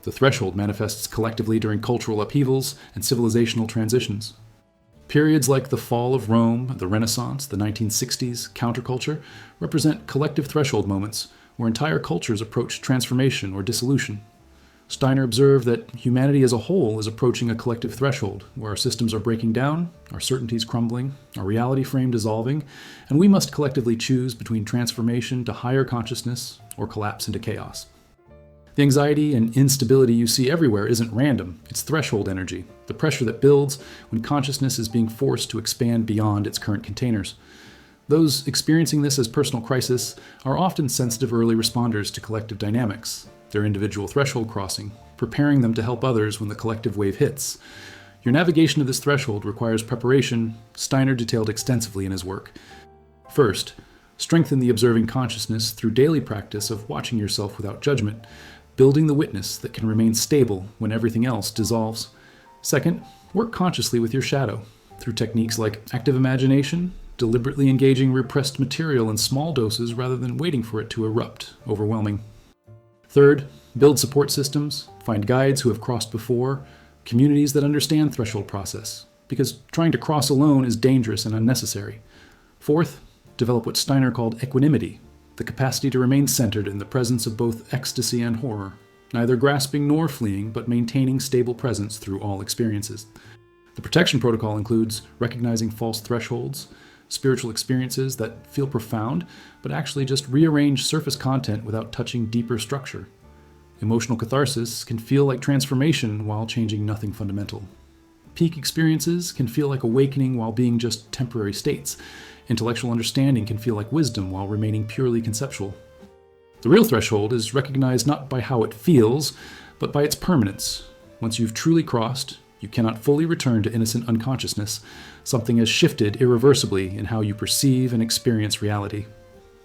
The threshold manifests collectively during cultural upheavals and civilizational transitions. Periods like the fall of Rome, the Renaissance, the 1960s, counterculture, represent collective threshold moments where entire cultures approach transformation or dissolution. Steiner observed that humanity as a whole is approaching a collective threshold, where our systems are breaking down, our certainties crumbling, our reality frame dissolving, and we must collectively choose between transformation to higher consciousness or collapse into chaos. The anxiety and instability you see everywhere isn't random, it's threshold energy, the pressure that builds when consciousness is being forced to expand beyond its current containers. Those experiencing this as personal crisis are often sensitive early responders to collective dynamics, their individual threshold crossing, preparing them to help others when the collective wave hits. Your navigation of this threshold requires preparation Steiner detailed extensively in his work. First, strengthen the observing consciousness through daily practice of watching yourself without judgment, building the witness that can remain stable when everything else dissolves. Second, work consciously with your shadow through techniques like active imagination, deliberately engaging repressed material in small doses rather than waiting for it to erupt, overwhelming. Third, build support systems, find guides who have crossed before, communities that understand threshold process, because trying to cross alone is dangerous and unnecessary. Fourth, develop what Steiner called equanimity, the capacity to remain centered in the presence of both ecstasy and horror, neither grasping nor fleeing, but maintaining stable presence through all experiences. The protection protocol includes recognizing false thresholds, spiritual experiences that feel profound, but actually just rearrange surface content without touching deeper structure. Emotional catharsis can feel like transformation while changing nothing fundamental. Peak experiences can feel like awakening while being just temporary states. Intellectual understanding can feel like wisdom while remaining purely conceptual. The real threshold is recognized not by how it feels, but by its permanence. Once you've truly crossed, you cannot fully return to innocent unconsciousness. Something has shifted irreversibly in how you perceive and experience reality.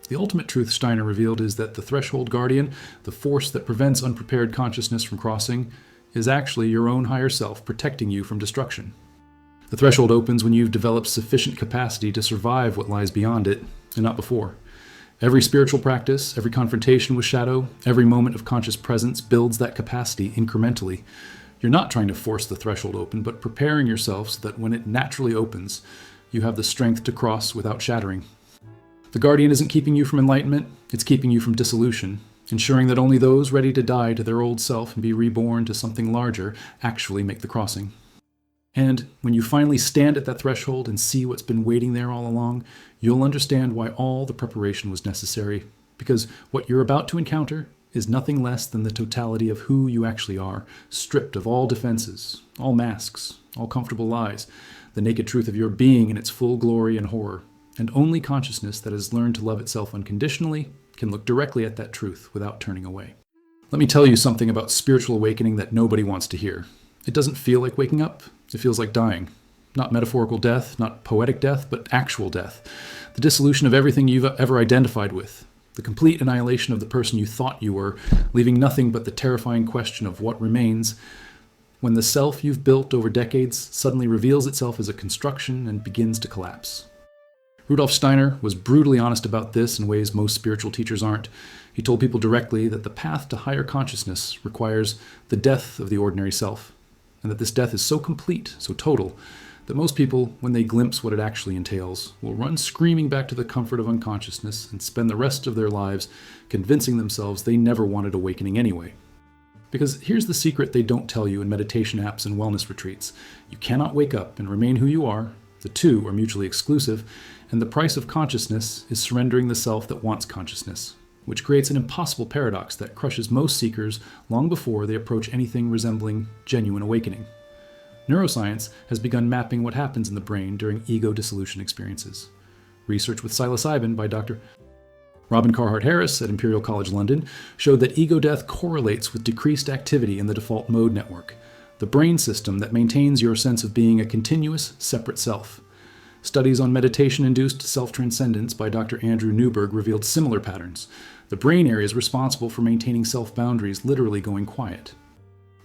The ultimate truth Steiner revealed is that the threshold guardian, the force that prevents unprepared consciousness from crossing, is actually your own higher self protecting you from destruction. The threshold opens when you've developed sufficient capacity to survive what lies beyond it, and not before. Every spiritual practice, every confrontation with shadow, every moment of conscious presence builds that capacity incrementally. You're not trying to force the threshold open, but preparing yourself so that when it naturally opens, you have the strength to cross without shattering. The guardian isn't keeping you from enlightenment, it's keeping you from dissolution, ensuring that only those ready to die to their old self and be reborn to something larger actually make the crossing. And when you finally stand at that threshold and see what's been waiting there all along, you'll understand why all the preparation was necessary, because what you're about to encounter is nothing less than the totality of who you actually are, stripped of all defenses, all masks, all comfortable lies, the naked truth of your being in its full glory and horror. And only consciousness that has learned to love itself unconditionally can look directly at that truth without turning away. Let me tell you something about spiritual awakening that nobody wants to hear. It doesn't feel like waking up, it feels like dying. Not metaphorical death, not poetic death, but actual death. The dissolution of everything you've ever identified with. The complete annihilation of the person you thought you were, leaving nothing but the terrifying question of what remains when the self you've built over decades suddenly reveals itself as a construction and begins to collapse. Rudolf Steiner was brutally honest about this in ways most spiritual teachers aren't. He told people directly that the path to higher consciousness requires the death of the ordinary self, and that this death is so complete, so total, that most people, when they glimpse what it actually entails, will run screaming back to the comfort of unconsciousness and spend the rest of their lives convincing themselves they never wanted awakening anyway. Because here's the secret they don't tell you in meditation apps and wellness retreats. You cannot wake up and remain who you are. The two are mutually exclusive, and the price of consciousness is surrendering the self that wants consciousness, which creates an impossible paradox that crushes most seekers long before they approach anything resembling genuine awakening. Neuroscience has begun mapping what happens in the brain during ego dissolution experiences. Research with psilocybin by Dr. Robin Carhart Harris at Imperial College London showed that ego death correlates with decreased activity in the default mode network, the brain system that maintains your sense of being a continuous, separate self. Studies on meditation-induced self-transcendence by Dr. Andrew Newberg revealed similar patterns, the brain areas responsible for maintaining self-boundaries literally going quiet.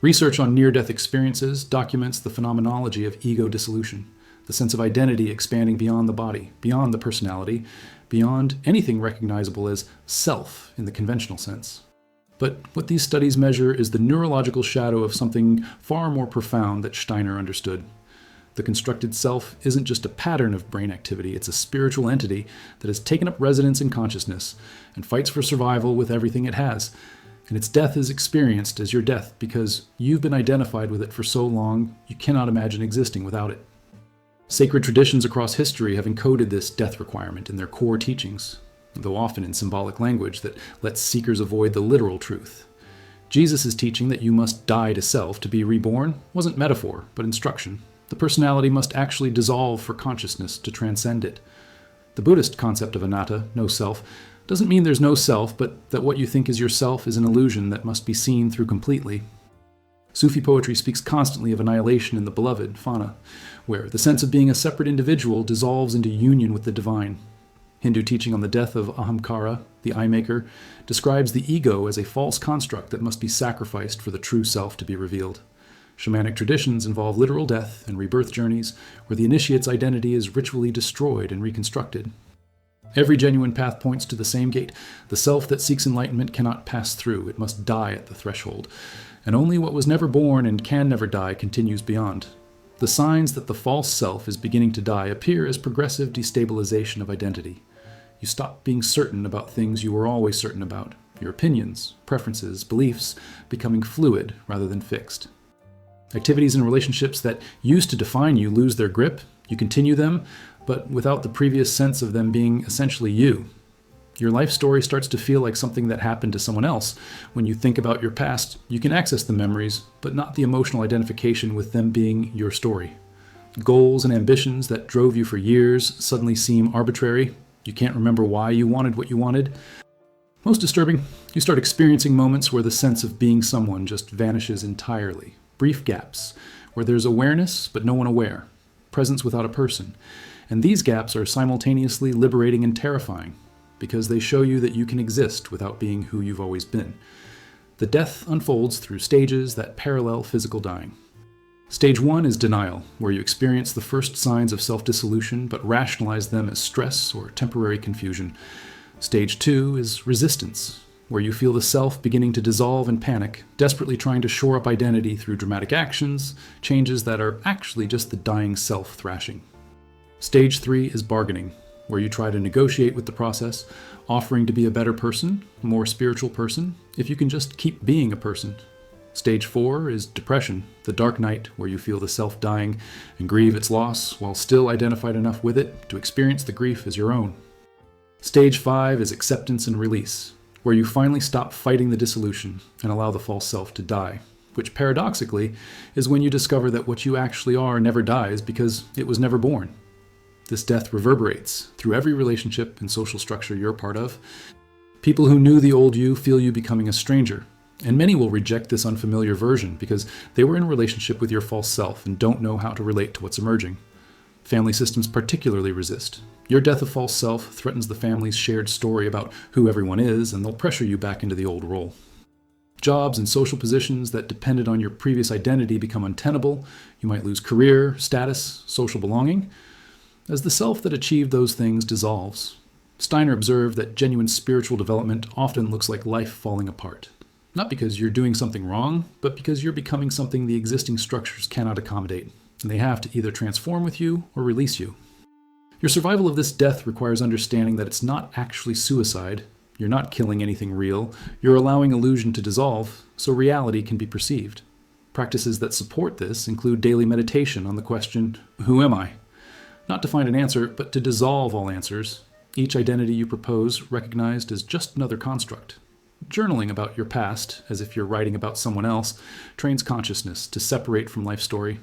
Research on near-death experiences documents the phenomenology of ego dissolution, the sense of identity expanding beyond the body, beyond the personality, beyond anything recognizable as self in the conventional sense. But what these studies measure is the neurological shadow of something far more profound that Steiner understood. The constructed self isn't just a pattern of brain activity, it's a spiritual entity that has taken up residence in consciousness and fights for survival with everything it has. And its death is experienced as your death because you've been identified with it for so long you cannot imagine existing without it. Sacred traditions across history have encoded this death requirement in their core teachings, though often in symbolic language that lets seekers avoid the literal truth. Jesus' teaching that you must die to self to be reborn wasn't metaphor, but instruction. The personality must actually dissolve for consciousness to transcend it. The Buddhist concept of anatta, no self, doesn't mean there's no self, but that what you think is yourself is an illusion that must be seen through completely. Sufi poetry speaks constantly of annihilation in the beloved, Fana, where the sense of being a separate individual dissolves into union with the divine. Hindu teaching on the death of Ahamkara, the eye-maker, describes the ego as a false construct that must be sacrificed for the true self to be revealed. Shamanic traditions involve literal death and rebirth journeys where the initiate's identity is ritually destroyed and reconstructed. Every genuine path points to the same gate. The self that seeks enlightenment cannot pass through. It must die at the threshold. And only what was never born and can never die continues beyond. The signs that the false self is beginning to die appear as progressive destabilization of identity. You stop being certain about things you were always certain about, your opinions, preferences, beliefs becoming fluid rather than fixed. Activities and relationships that used to define you lose their grip. You continue them, but without the previous sense of them being essentially you. Your life story starts to feel like something that happened to someone else. When you think about your past, you can access the memories, but not the emotional identification with them being your story. Goals and ambitions that drove you for years suddenly seem arbitrary. You can't remember why you wanted what you wanted. Most disturbing, you start experiencing moments where the sense of being someone just vanishes entirely. Brief gaps, where there's awareness but no one aware. Presence without a person. And these gaps are simultaneously liberating and terrifying, because they show you that you can exist without being who you've always been. The death unfolds through stages that parallel physical dying. Stage 1 is denial, where you experience the first signs of self-dissolution but rationalize them as stress or temporary confusion. Stage 2 is resistance, where you feel the self beginning to dissolve in panic, desperately trying to shore up identity through dramatic actions, changes that are actually just the dying self thrashing. Stage 3 is bargaining, where you try to negotiate with the process, offering to be a better person, a more spiritual person, if you can just keep being a person. Stage 4 is depression, the dark night where you feel the self dying and grieve its loss while still identified enough with it to experience the grief as your own. Stage 5 is acceptance and release, where you finally stop fighting the dissolution and allow the false self to die, which paradoxically is when you discover that what you actually are never dies because it was never born. This death reverberates through every relationship and social structure you're part of. People who knew the old you feel you becoming a stranger, and many will reject this unfamiliar version because they were in a relationship with your false self and don't know how to relate to what's emerging. Family systems particularly resist. Your death of false self threatens the family's shared story about who everyone is, and they'll pressure you back into the old role. Jobs and social positions that depended on your previous identity become untenable. You might lose career, status, social belonging, as the self that achieved those things dissolves. Steiner observed that genuine spiritual development often looks like life falling apart. Not because you're doing something wrong, but because you're becoming something the existing structures cannot accommodate, and they have to either transform with you or release you. Your survival of this death requires understanding that it's not actually suicide. You're not killing anything real. You're allowing illusion to dissolve, so reality can be perceived. Practices that support this include daily meditation on the question, who am I? Not to find an answer, but to dissolve all answers, each identity you propose recognized as just another construct. Journaling about your past, as if you're writing about someone else, trains consciousness to separate from life story.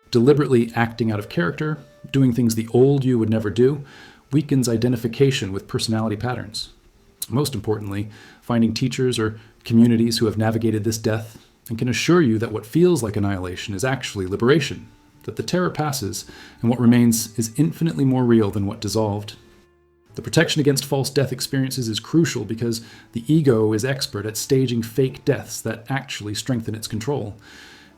Deliberately acting out of character, doing things the old you would never do, weakens identification with personality patterns. Most importantly, finding teachers or communities who have navigated this death and can assure you that what feels like annihilation is actually liberation, that the terror passes and what remains is infinitely more real than what dissolved. The protection against false death experiences is crucial because the ego is expert at staging fake deaths that actually strengthen its control.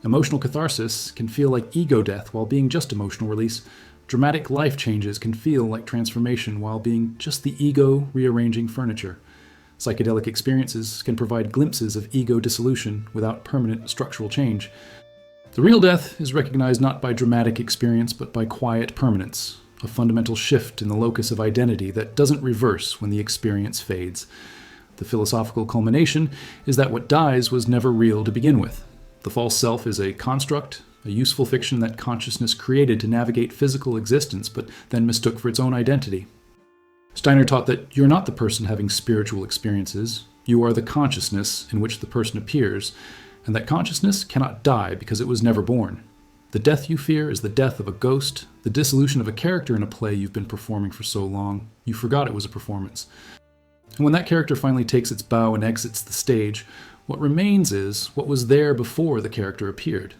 Emotional catharsis can feel like ego death while being just emotional release. Dramatic life changes can feel like transformation while being just the ego rearranging furniture. Psychedelic experiences can provide glimpses of ego dissolution without permanent structural change. The real death is recognized not by dramatic experience but by quiet permanence, a fundamental shift in the locus of identity that doesn't reverse when the experience fades. The philosophical culmination is that what dies was never real to begin with. The false self is a construct, a useful fiction that consciousness created to navigate physical existence but then mistook for its own identity. Steiner taught that you're not the person having spiritual experiences, you are the consciousness in which the person appears, and that consciousness cannot die because it was never born. The death you fear is the death of a ghost, the dissolution of a character in a play you've been performing for so long, you forgot it was a performance. And when that character finally takes its bow and exits the stage, What remains is what was there before the character appeared,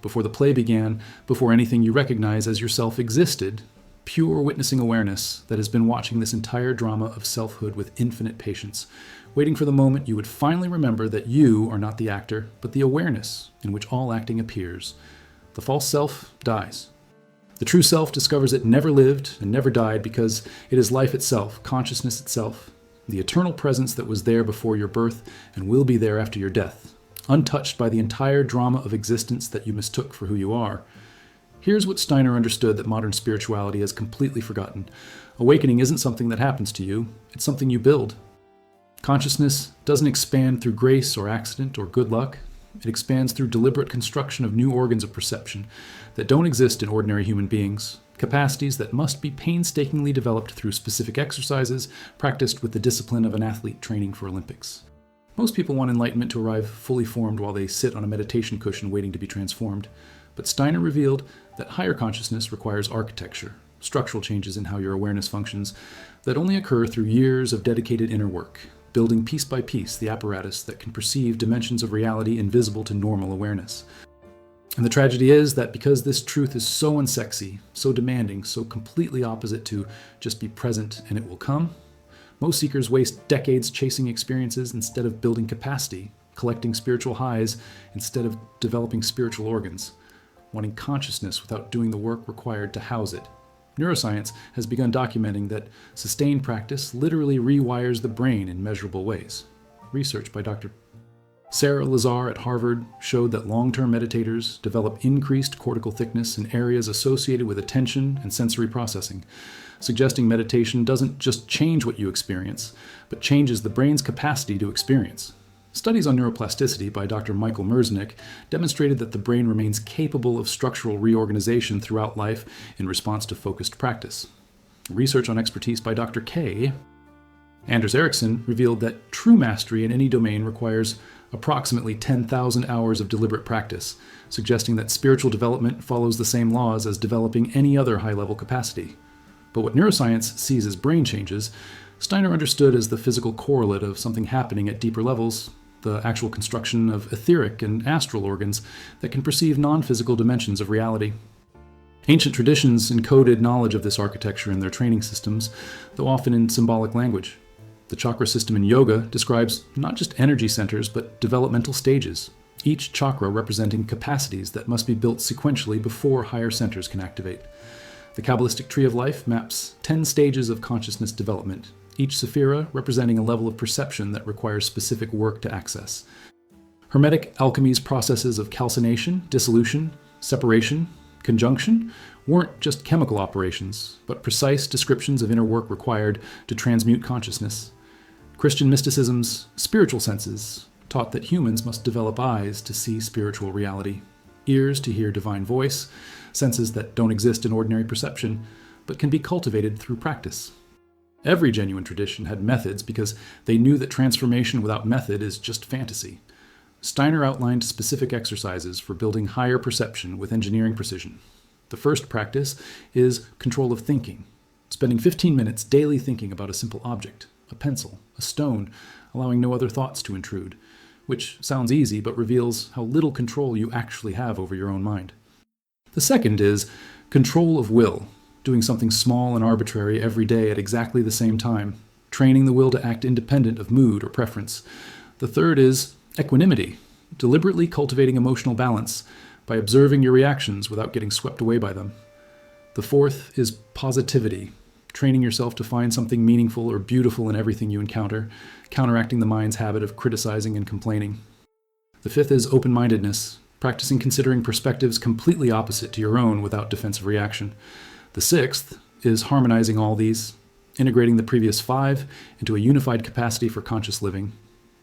before the play began, before anything you recognize as yourself existed, pure witnessing awareness that has been watching this entire drama of selfhood with infinite patience, waiting for the moment you would finally remember that you are not the actor, but the awareness in which all acting appears. The false self dies. The true self discovers it never lived and never died because it is life itself, consciousness itself, the eternal presence that was there before your birth and will be there after your death, untouched by the entire drama of existence that you mistook for who you are. Here's what Steiner understood that modern spirituality has completely forgotten. Awakening isn't something that happens to you, it's something you build. Consciousness doesn't expand through grace or accident or good luck. It expands through deliberate construction of new organs of perception that don't exist in ordinary human beings, capacities that must be painstakingly developed through specific exercises practiced with the discipline of an athlete training for Olympics. Most people want enlightenment to arrive fully formed while they sit on a meditation cushion waiting to be transformed, but Steiner revealed that higher consciousness requires architecture, structural changes in how your awareness functions that only occur through years of dedicated inner work, building piece by piece the apparatus that can perceive dimensions of reality invisible to normal awareness. And the tragedy is that because this truth is so unsexy, so demanding, so completely opposite to just be present and it will come, most seekers waste decades chasing experiences instead of building capacity, collecting spiritual highs instead of developing spiritual organs, wanting consciousness without doing the work required to house it. Neuroscience has begun documenting that sustained practice literally rewires the brain in measurable ways. Research by Dr. Sarah Lazar at Harvard showed that long-term meditators develop increased cortical thickness in areas associated with attention and sensory processing, suggesting meditation doesn't just change what you experience, but changes the brain's capacity to experience. Studies on neuroplasticity by Dr. Michael Merznick demonstrated that the brain remains capable of structural reorganization throughout life in response to focused practice. Research on expertise by Dr. K. Anders Ericsson revealed that true mastery in any domain requires approximately 10,000 hours of deliberate practice, suggesting that spiritual development follows the same laws as developing any other high-level capacity. But what neuroscience sees as brain changes, Steiner understood as the physical correlate of something happening at deeper levels, the actual construction of etheric and astral organs that can perceive non-physical dimensions of reality. Ancient traditions encoded knowledge of this architecture in their training systems, though often in symbolic language. The chakra system in yoga describes not just energy centers, but developmental stages, each chakra representing capacities that must be built sequentially before higher centers can activate. The Kabbalistic tree of life maps 10 stages of consciousness development, each sephira representing a level of perception that requires specific work to access. Hermetic alchemy's processes of calcination, dissolution, separation, conjunction weren't just chemical operations, but precise descriptions of inner work required to transmute consciousness. Christian mysticism's spiritual senses taught that humans must develop eyes to see spiritual reality, ears to hear divine voice, senses that don't exist in ordinary perception, but can be cultivated through practice. Every genuine tradition had methods because they knew that transformation without method is just fantasy. Steiner outlined specific exercises for building higher perception with engineering precision. The first practice is control of thinking, spending 15 minutes daily thinking about a simple object, a pencil, a stone, allowing no other thoughts to intrude, which sounds easy but reveals how little control you actually have over your own mind. The second is control of will, doing something small and arbitrary every day at exactly the same time, training the will to act independent of mood or preference. The third is equanimity, deliberately cultivating emotional balance by observing your reactions without getting swept away by them. The fourth is positivity, training yourself to find something meaningful or beautiful in everything you encounter, counteracting the mind's habit of criticizing and complaining. The fifth is open-mindedness, practicing considering perspectives completely opposite to your own without defensive reaction. The sixth is harmonizing all these, integrating the previous 5 into a unified capacity for conscious living.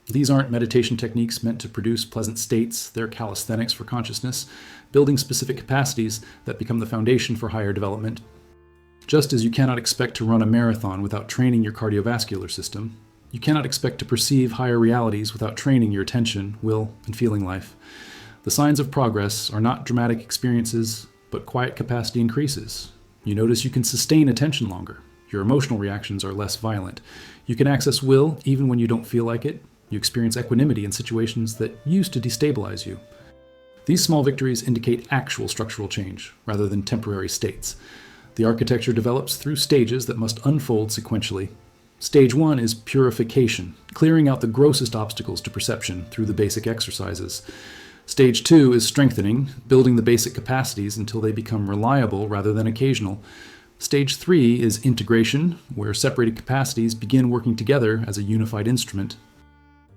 These aren't meditation techniques meant to produce pleasant states, they're calisthenics for consciousness, building specific capacities that become the foundation for higher development. Just as you cannot expect to run a marathon without training your cardiovascular system, you cannot expect to perceive higher realities without training your attention, will, and feeling life. The signs of progress are not dramatic experiences, but quiet capacity increases. You notice you can sustain attention longer. Your emotional reactions are less violent. You can access will even when you don't feel like it. You experience equanimity in situations that used to destabilize you. These small victories indicate actual structural change, rather than temporary states. The architecture develops through stages that must unfold sequentially. Stage 1 is purification, clearing out the grossest obstacles to perception through the basic exercises. Stage 2 is strengthening, building the basic capacities until they become reliable rather than occasional. Stage 3 is integration, where separated capacities begin working together as a unified instrument.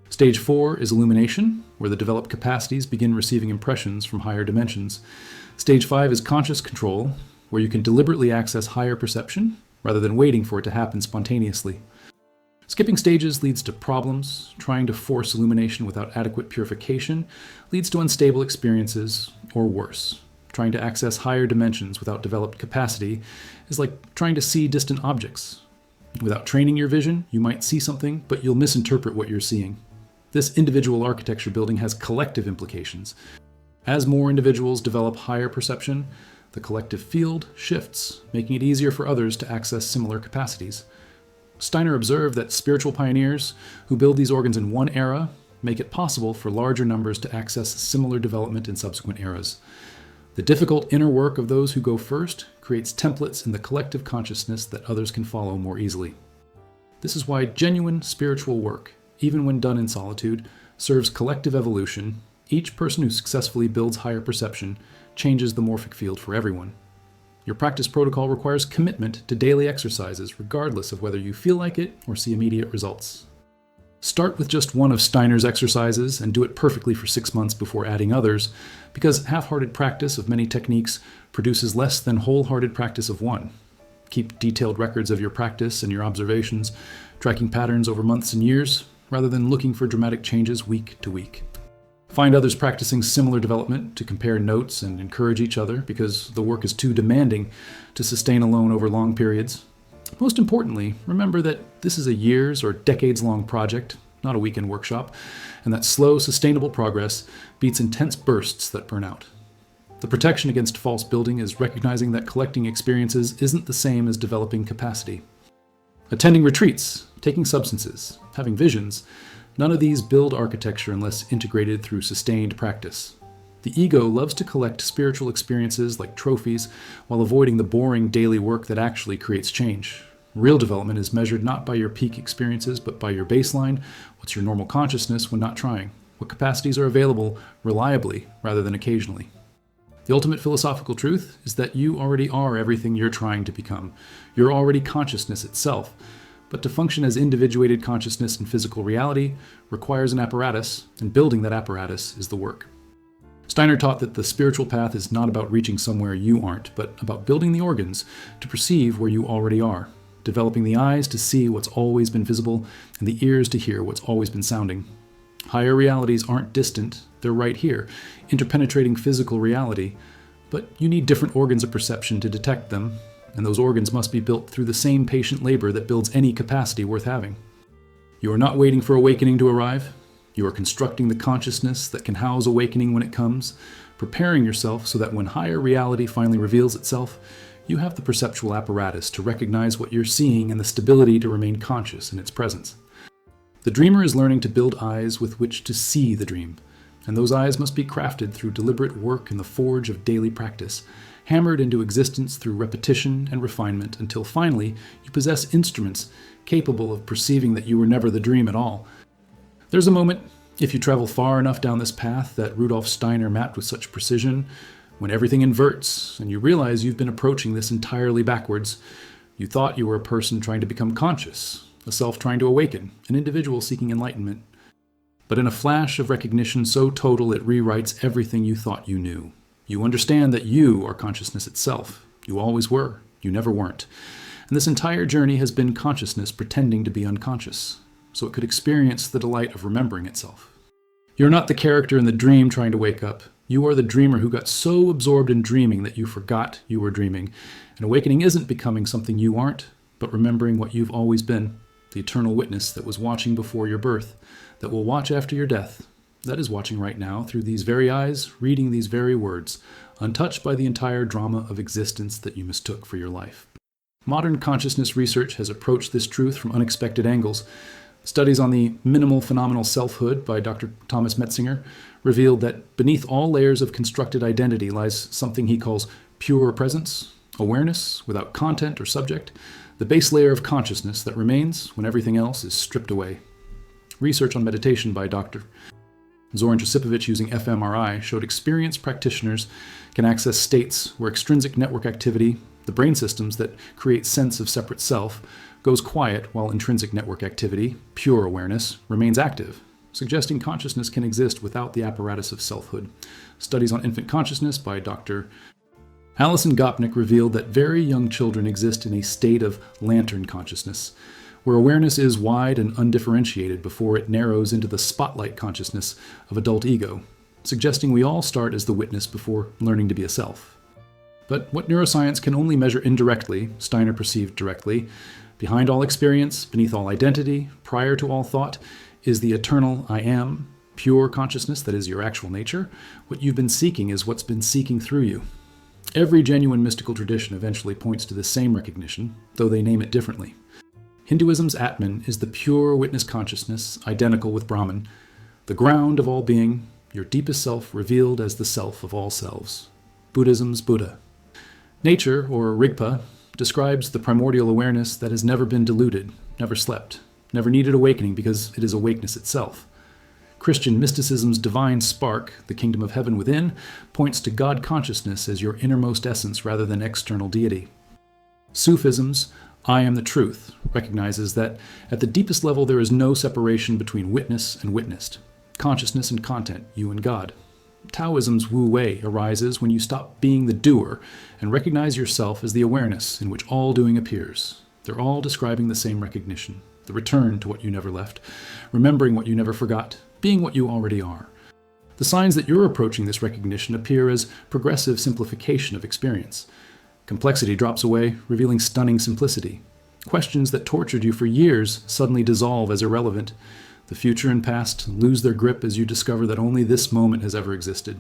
Stage 4 is illumination, where the developed capacities begin receiving impressions from higher dimensions. Stage 5 is conscious control, where you can deliberately access higher perception rather than waiting for it to happen spontaneously. Skipping stages leads to problems. Trying to force illumination without adequate purification leads to unstable experiences, or worse. Trying to access higher dimensions without developed capacity is like trying to see distant objects. Without training your vision, you might see something, but you'll misinterpret what you're seeing. This individual architecture building has collective implications. As more individuals develop higher perception, the collective field shifts, making it easier for others to access similar capacities. Steiner observed that spiritual pioneers who build these organs in one era make it possible for larger numbers to access similar development in subsequent eras. The difficult inner work of those who go first creates templates in the collective consciousness that others can follow more easily. This is why genuine spiritual work, even when done in solitude, serves collective evolution. Each person who successfully builds higher perception changes the morphic field for everyone. Your practice protocol requires commitment to daily exercises, regardless of whether you feel like it or see immediate results. Start with just one of Steiner's exercises and do it perfectly for 6 months before adding others, because half-hearted practice of many techniques produces less than wholehearted practice of one. Keep detailed records of your practice and your observations, tracking patterns over months and years, rather than looking for dramatic changes week to week. Find others practicing similar development to compare notes and encourage each other, because the work is too demanding to sustain alone over long periods. Most importantly, remember that this is a years or decades-long project, not a weekend workshop, and that slow, sustainable progress beats intense bursts that burn out. The protection against false building is recognizing that collecting experiences isn't the same as developing capacity. Attending retreats, taking substances, having visions, none of these build architecture unless integrated through sustained practice. The ego loves to collect spiritual experiences like trophies while avoiding the boring daily work that actually creates change. Real development is measured not by your peak experiences, but by your baseline. What's your normal consciousness when not trying? What capacities are available reliably rather than occasionally? The ultimate philosophical truth is that you already are everything you're trying to become. You're already consciousness itself. But to function as individuated consciousness in physical reality requires an apparatus, and building that apparatus is the work. Steiner taught that the spiritual path is not about reaching somewhere you aren't, but about building the organs to perceive where you already are, developing the eyes to see what's always been visible, and the ears to hear what's always been sounding. Higher realities aren't distant, they're right here, interpenetrating physical reality, but you need different organs of perception to detect them, and those organs must be built through the same patient labor that builds any capacity worth having. You are not waiting for awakening to arrive. You are constructing the consciousness that can house awakening when it comes, preparing yourself so that when higher reality finally reveals itself, you have the perceptual apparatus to recognize what you're seeing and the stability to remain conscious in its presence. The dreamer is learning to build eyes with which to see the dream, and those eyes must be crafted through deliberate work in the forge of daily practice, hammered into existence through repetition and refinement until finally you possess instruments capable of perceiving that you were never the dream at all. There's a moment, if you travel far enough down this path that Rudolf Steiner mapped with such precision, when everything inverts and you realize you've been approaching this entirely backwards. You thought you were a person trying to become conscious, a self trying to awaken, an individual seeking enlightenment. But in a flash of recognition so total it rewrites everything you thought you knew. You understand that you are consciousness itself. You always were. You never weren't. And this entire journey has been consciousness pretending to be unconscious, so it could experience the delight of remembering itself. You're not the character in the dream trying to wake up. You are the dreamer who got so absorbed in dreaming that you forgot you were dreaming. And awakening isn't becoming something you aren't, but remembering what you've always been, the eternal witness that was watching before your birth, that will watch after your death, that is watching right now through these very eyes, reading these very words, untouched by the entire drama of existence that you mistook for your life. Modern consciousness research has approached this truth from unexpected angles. Studies on the minimal phenomenal selfhood by Dr. Thomas Metzinger revealed that beneath all layers of constructed identity lies something he calls pure presence, awareness without content or subject, the base layer of consciousness that remains when everything else is stripped away. Research on meditation by Dr. Zoran Josipovic using fMRI showed experienced practitioners can access states where extrinsic network activity, the brain systems that create sense of separate self, goes quiet while intrinsic network activity, pure awareness, remains active, suggesting consciousness can exist without the apparatus of selfhood. Studies on infant consciousness by Dr. Alison Gopnik revealed that very young children exist in a state of lantern consciousness, where awareness is wide and undifferentiated before it narrows into the spotlight consciousness of adult ego, suggesting we all start as the witness before learning to be a self. But what neuroscience can only measure indirectly, Steiner perceived directly. Behind all experience, beneath all identity, prior to all thought, is the eternal I am, pure consciousness that is your actual nature. What you've been seeking is what's been seeking through you. Every genuine mystical tradition eventually points to the same recognition, though they name it differently. Hinduism's Atman is the pure witness consciousness, identical with Brahman, the ground of all being, your deepest self revealed as the self of all selves. Buddhism's Buddha. Nature, or Rigpa, describes the primordial awareness that has never been diluted, never slept, never needed awakening because it is awakeness itself. Christian mysticism's divine spark, the kingdom of heaven within, points to God consciousness as your innermost essence rather than external deity. Sufism's I am the truth recognizes that at the deepest level there is no separation between witness and witnessed, consciousness and content, you and God. Taoism's Wu Wei arises when you stop being the doer and recognize yourself as the awareness in which all doing appears. They're all describing the same recognition, the return to what you never left, remembering what you never forgot, being what you already are. The signs that you're approaching this recognition appear as progressive simplification of experience. Complexity drops away, revealing stunning simplicity. Questions that tortured you for years suddenly dissolve as irrelevant. The future and past lose their grip as you discover that only this moment has ever existed.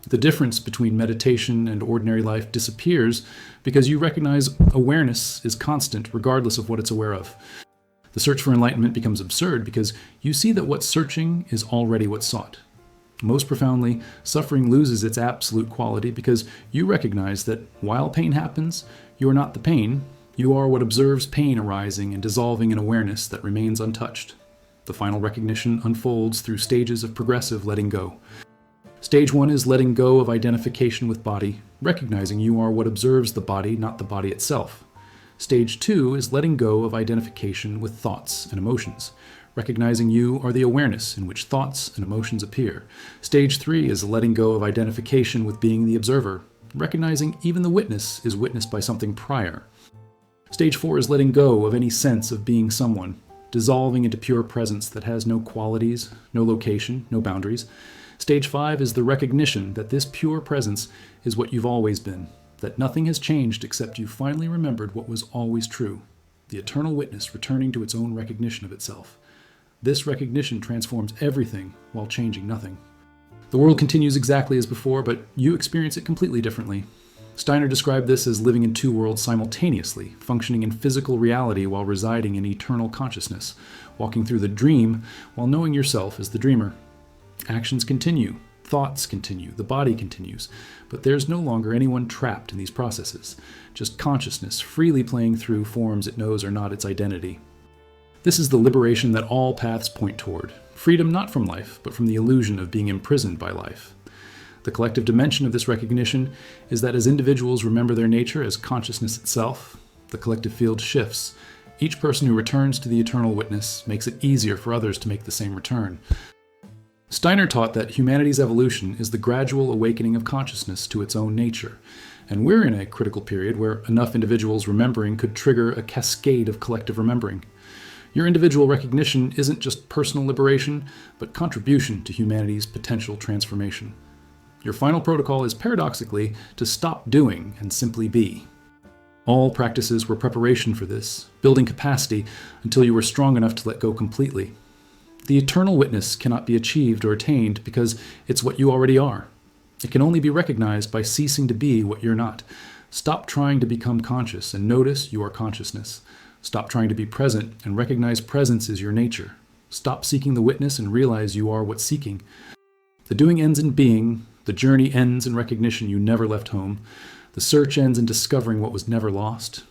The difference between meditation and ordinary life disappears because you recognize awareness is constant regardless of what it's aware of. The search for enlightenment becomes absurd because you see that what's searching is already what's sought. Most profoundly, suffering loses its absolute quality because you recognize that while pain happens, you are not the pain, you are what observes pain arising and dissolving in awareness that remains untouched. The final recognition unfolds through stages of progressive letting go. Stage 1 is letting go of identification with body, recognizing you are what observes the body, not the body itself. Stage 2 is letting go of identification with thoughts and emotions, recognizing you are the awareness in which thoughts and emotions appear. Stage 3 is letting go of identification with being the observer, recognizing even the witness is witnessed by something prior. Stage 4 is letting go of any sense of being someone, dissolving into pure presence that has no qualities, no location, no boundaries. Stage 5 is the recognition that this pure presence is what you've always been, that nothing has changed except you finally remembered what was always true, the eternal witness returning to its own recognition of itself. This recognition transforms everything while changing nothing. The world continues exactly as before, but you experience it completely differently. Steiner described this as living in two worlds simultaneously, functioning in physical reality while residing in eternal consciousness, walking through the dream while knowing yourself as the dreamer. Actions continue, thoughts continue, the body continues, but there's no longer anyone trapped in these processes, just consciousness freely playing through forms it knows are not its identity. This is the liberation that all paths point toward, freedom not from life, but from the illusion of being imprisoned by life. The collective dimension of this recognition is that as individuals remember their nature as consciousness itself, the collective field shifts. Each person who returns to the eternal witness makes it easier for others to make the same return. Steiner taught that humanity's evolution is the gradual awakening of consciousness to its own nature, and we're in a critical period where enough individuals remembering could trigger a cascade of collective remembering. Your individual recognition isn't just personal liberation, but contribution to humanity's potential transformation. Your final protocol is paradoxically to stop doing and simply be. All practices were preparation for this, building capacity until you were strong enough to let go completely. The eternal witness cannot be achieved or attained because it's what you already are. It can only be recognized by ceasing to be what you're not. Stop trying to become conscious and notice you are consciousness. Stop trying to be present and recognize presence is your nature. Stop seeking the witness and realize you are what's seeking. The doing ends in being. The journey ends in recognition you never left home. The search ends in discovering what was never lost.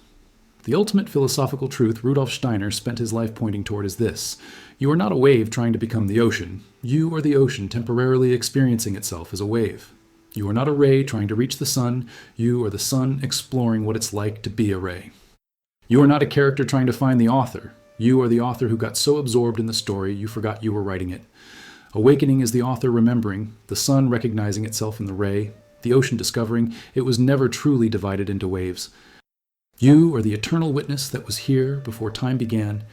The ultimate philosophical truth Rudolf Steiner spent his life pointing toward is this: you are not a wave trying to become the ocean. You are the ocean temporarily experiencing itself as a wave. You are not a ray trying to reach the sun. You are the sun exploring what it's like to be a ray. You are not a character trying to find the author. You are the author who got so absorbed in the story you forgot you were writing it. Awakening is the author remembering, the sun recognizing itself in the ray, the ocean discovering it was never truly divided into waves. You are the eternal witness that was here before time began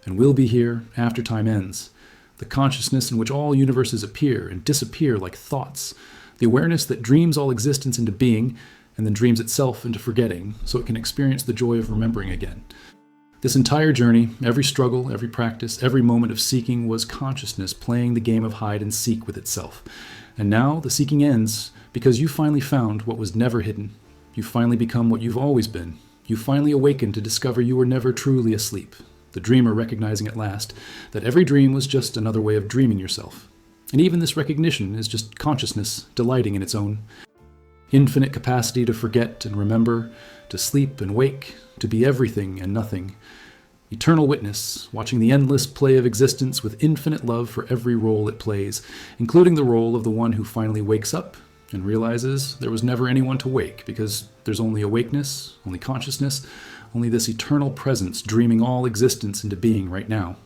and will be here after time ends. The consciousness in which all universes appear and disappear like thoughts. The awareness that dreams all existence into being and then dreams itself into forgetting so it can experience the joy of remembering again. This entire journey, every struggle, every practice, every moment of seeking was consciousness playing the game of hide and seek with itself. And now the seeking ends because you finally found what was never hidden. You finally become what you've always been. You finally awaken to discover you were never truly asleep. The dreamer recognizing at last that every dream was just another way of dreaming yourself. And even this recognition is just consciousness delighting in its own infinite capacity to forget and remember, to sleep and wake, to be everything and nothing. Eternal witness, watching the endless play of existence with infinite love for every role it plays, including the role of the one who finally wakes up and realizes there was never anyone to wake because there's only awakeness, only consciousness, only this eternal presence dreaming all existence into being right now.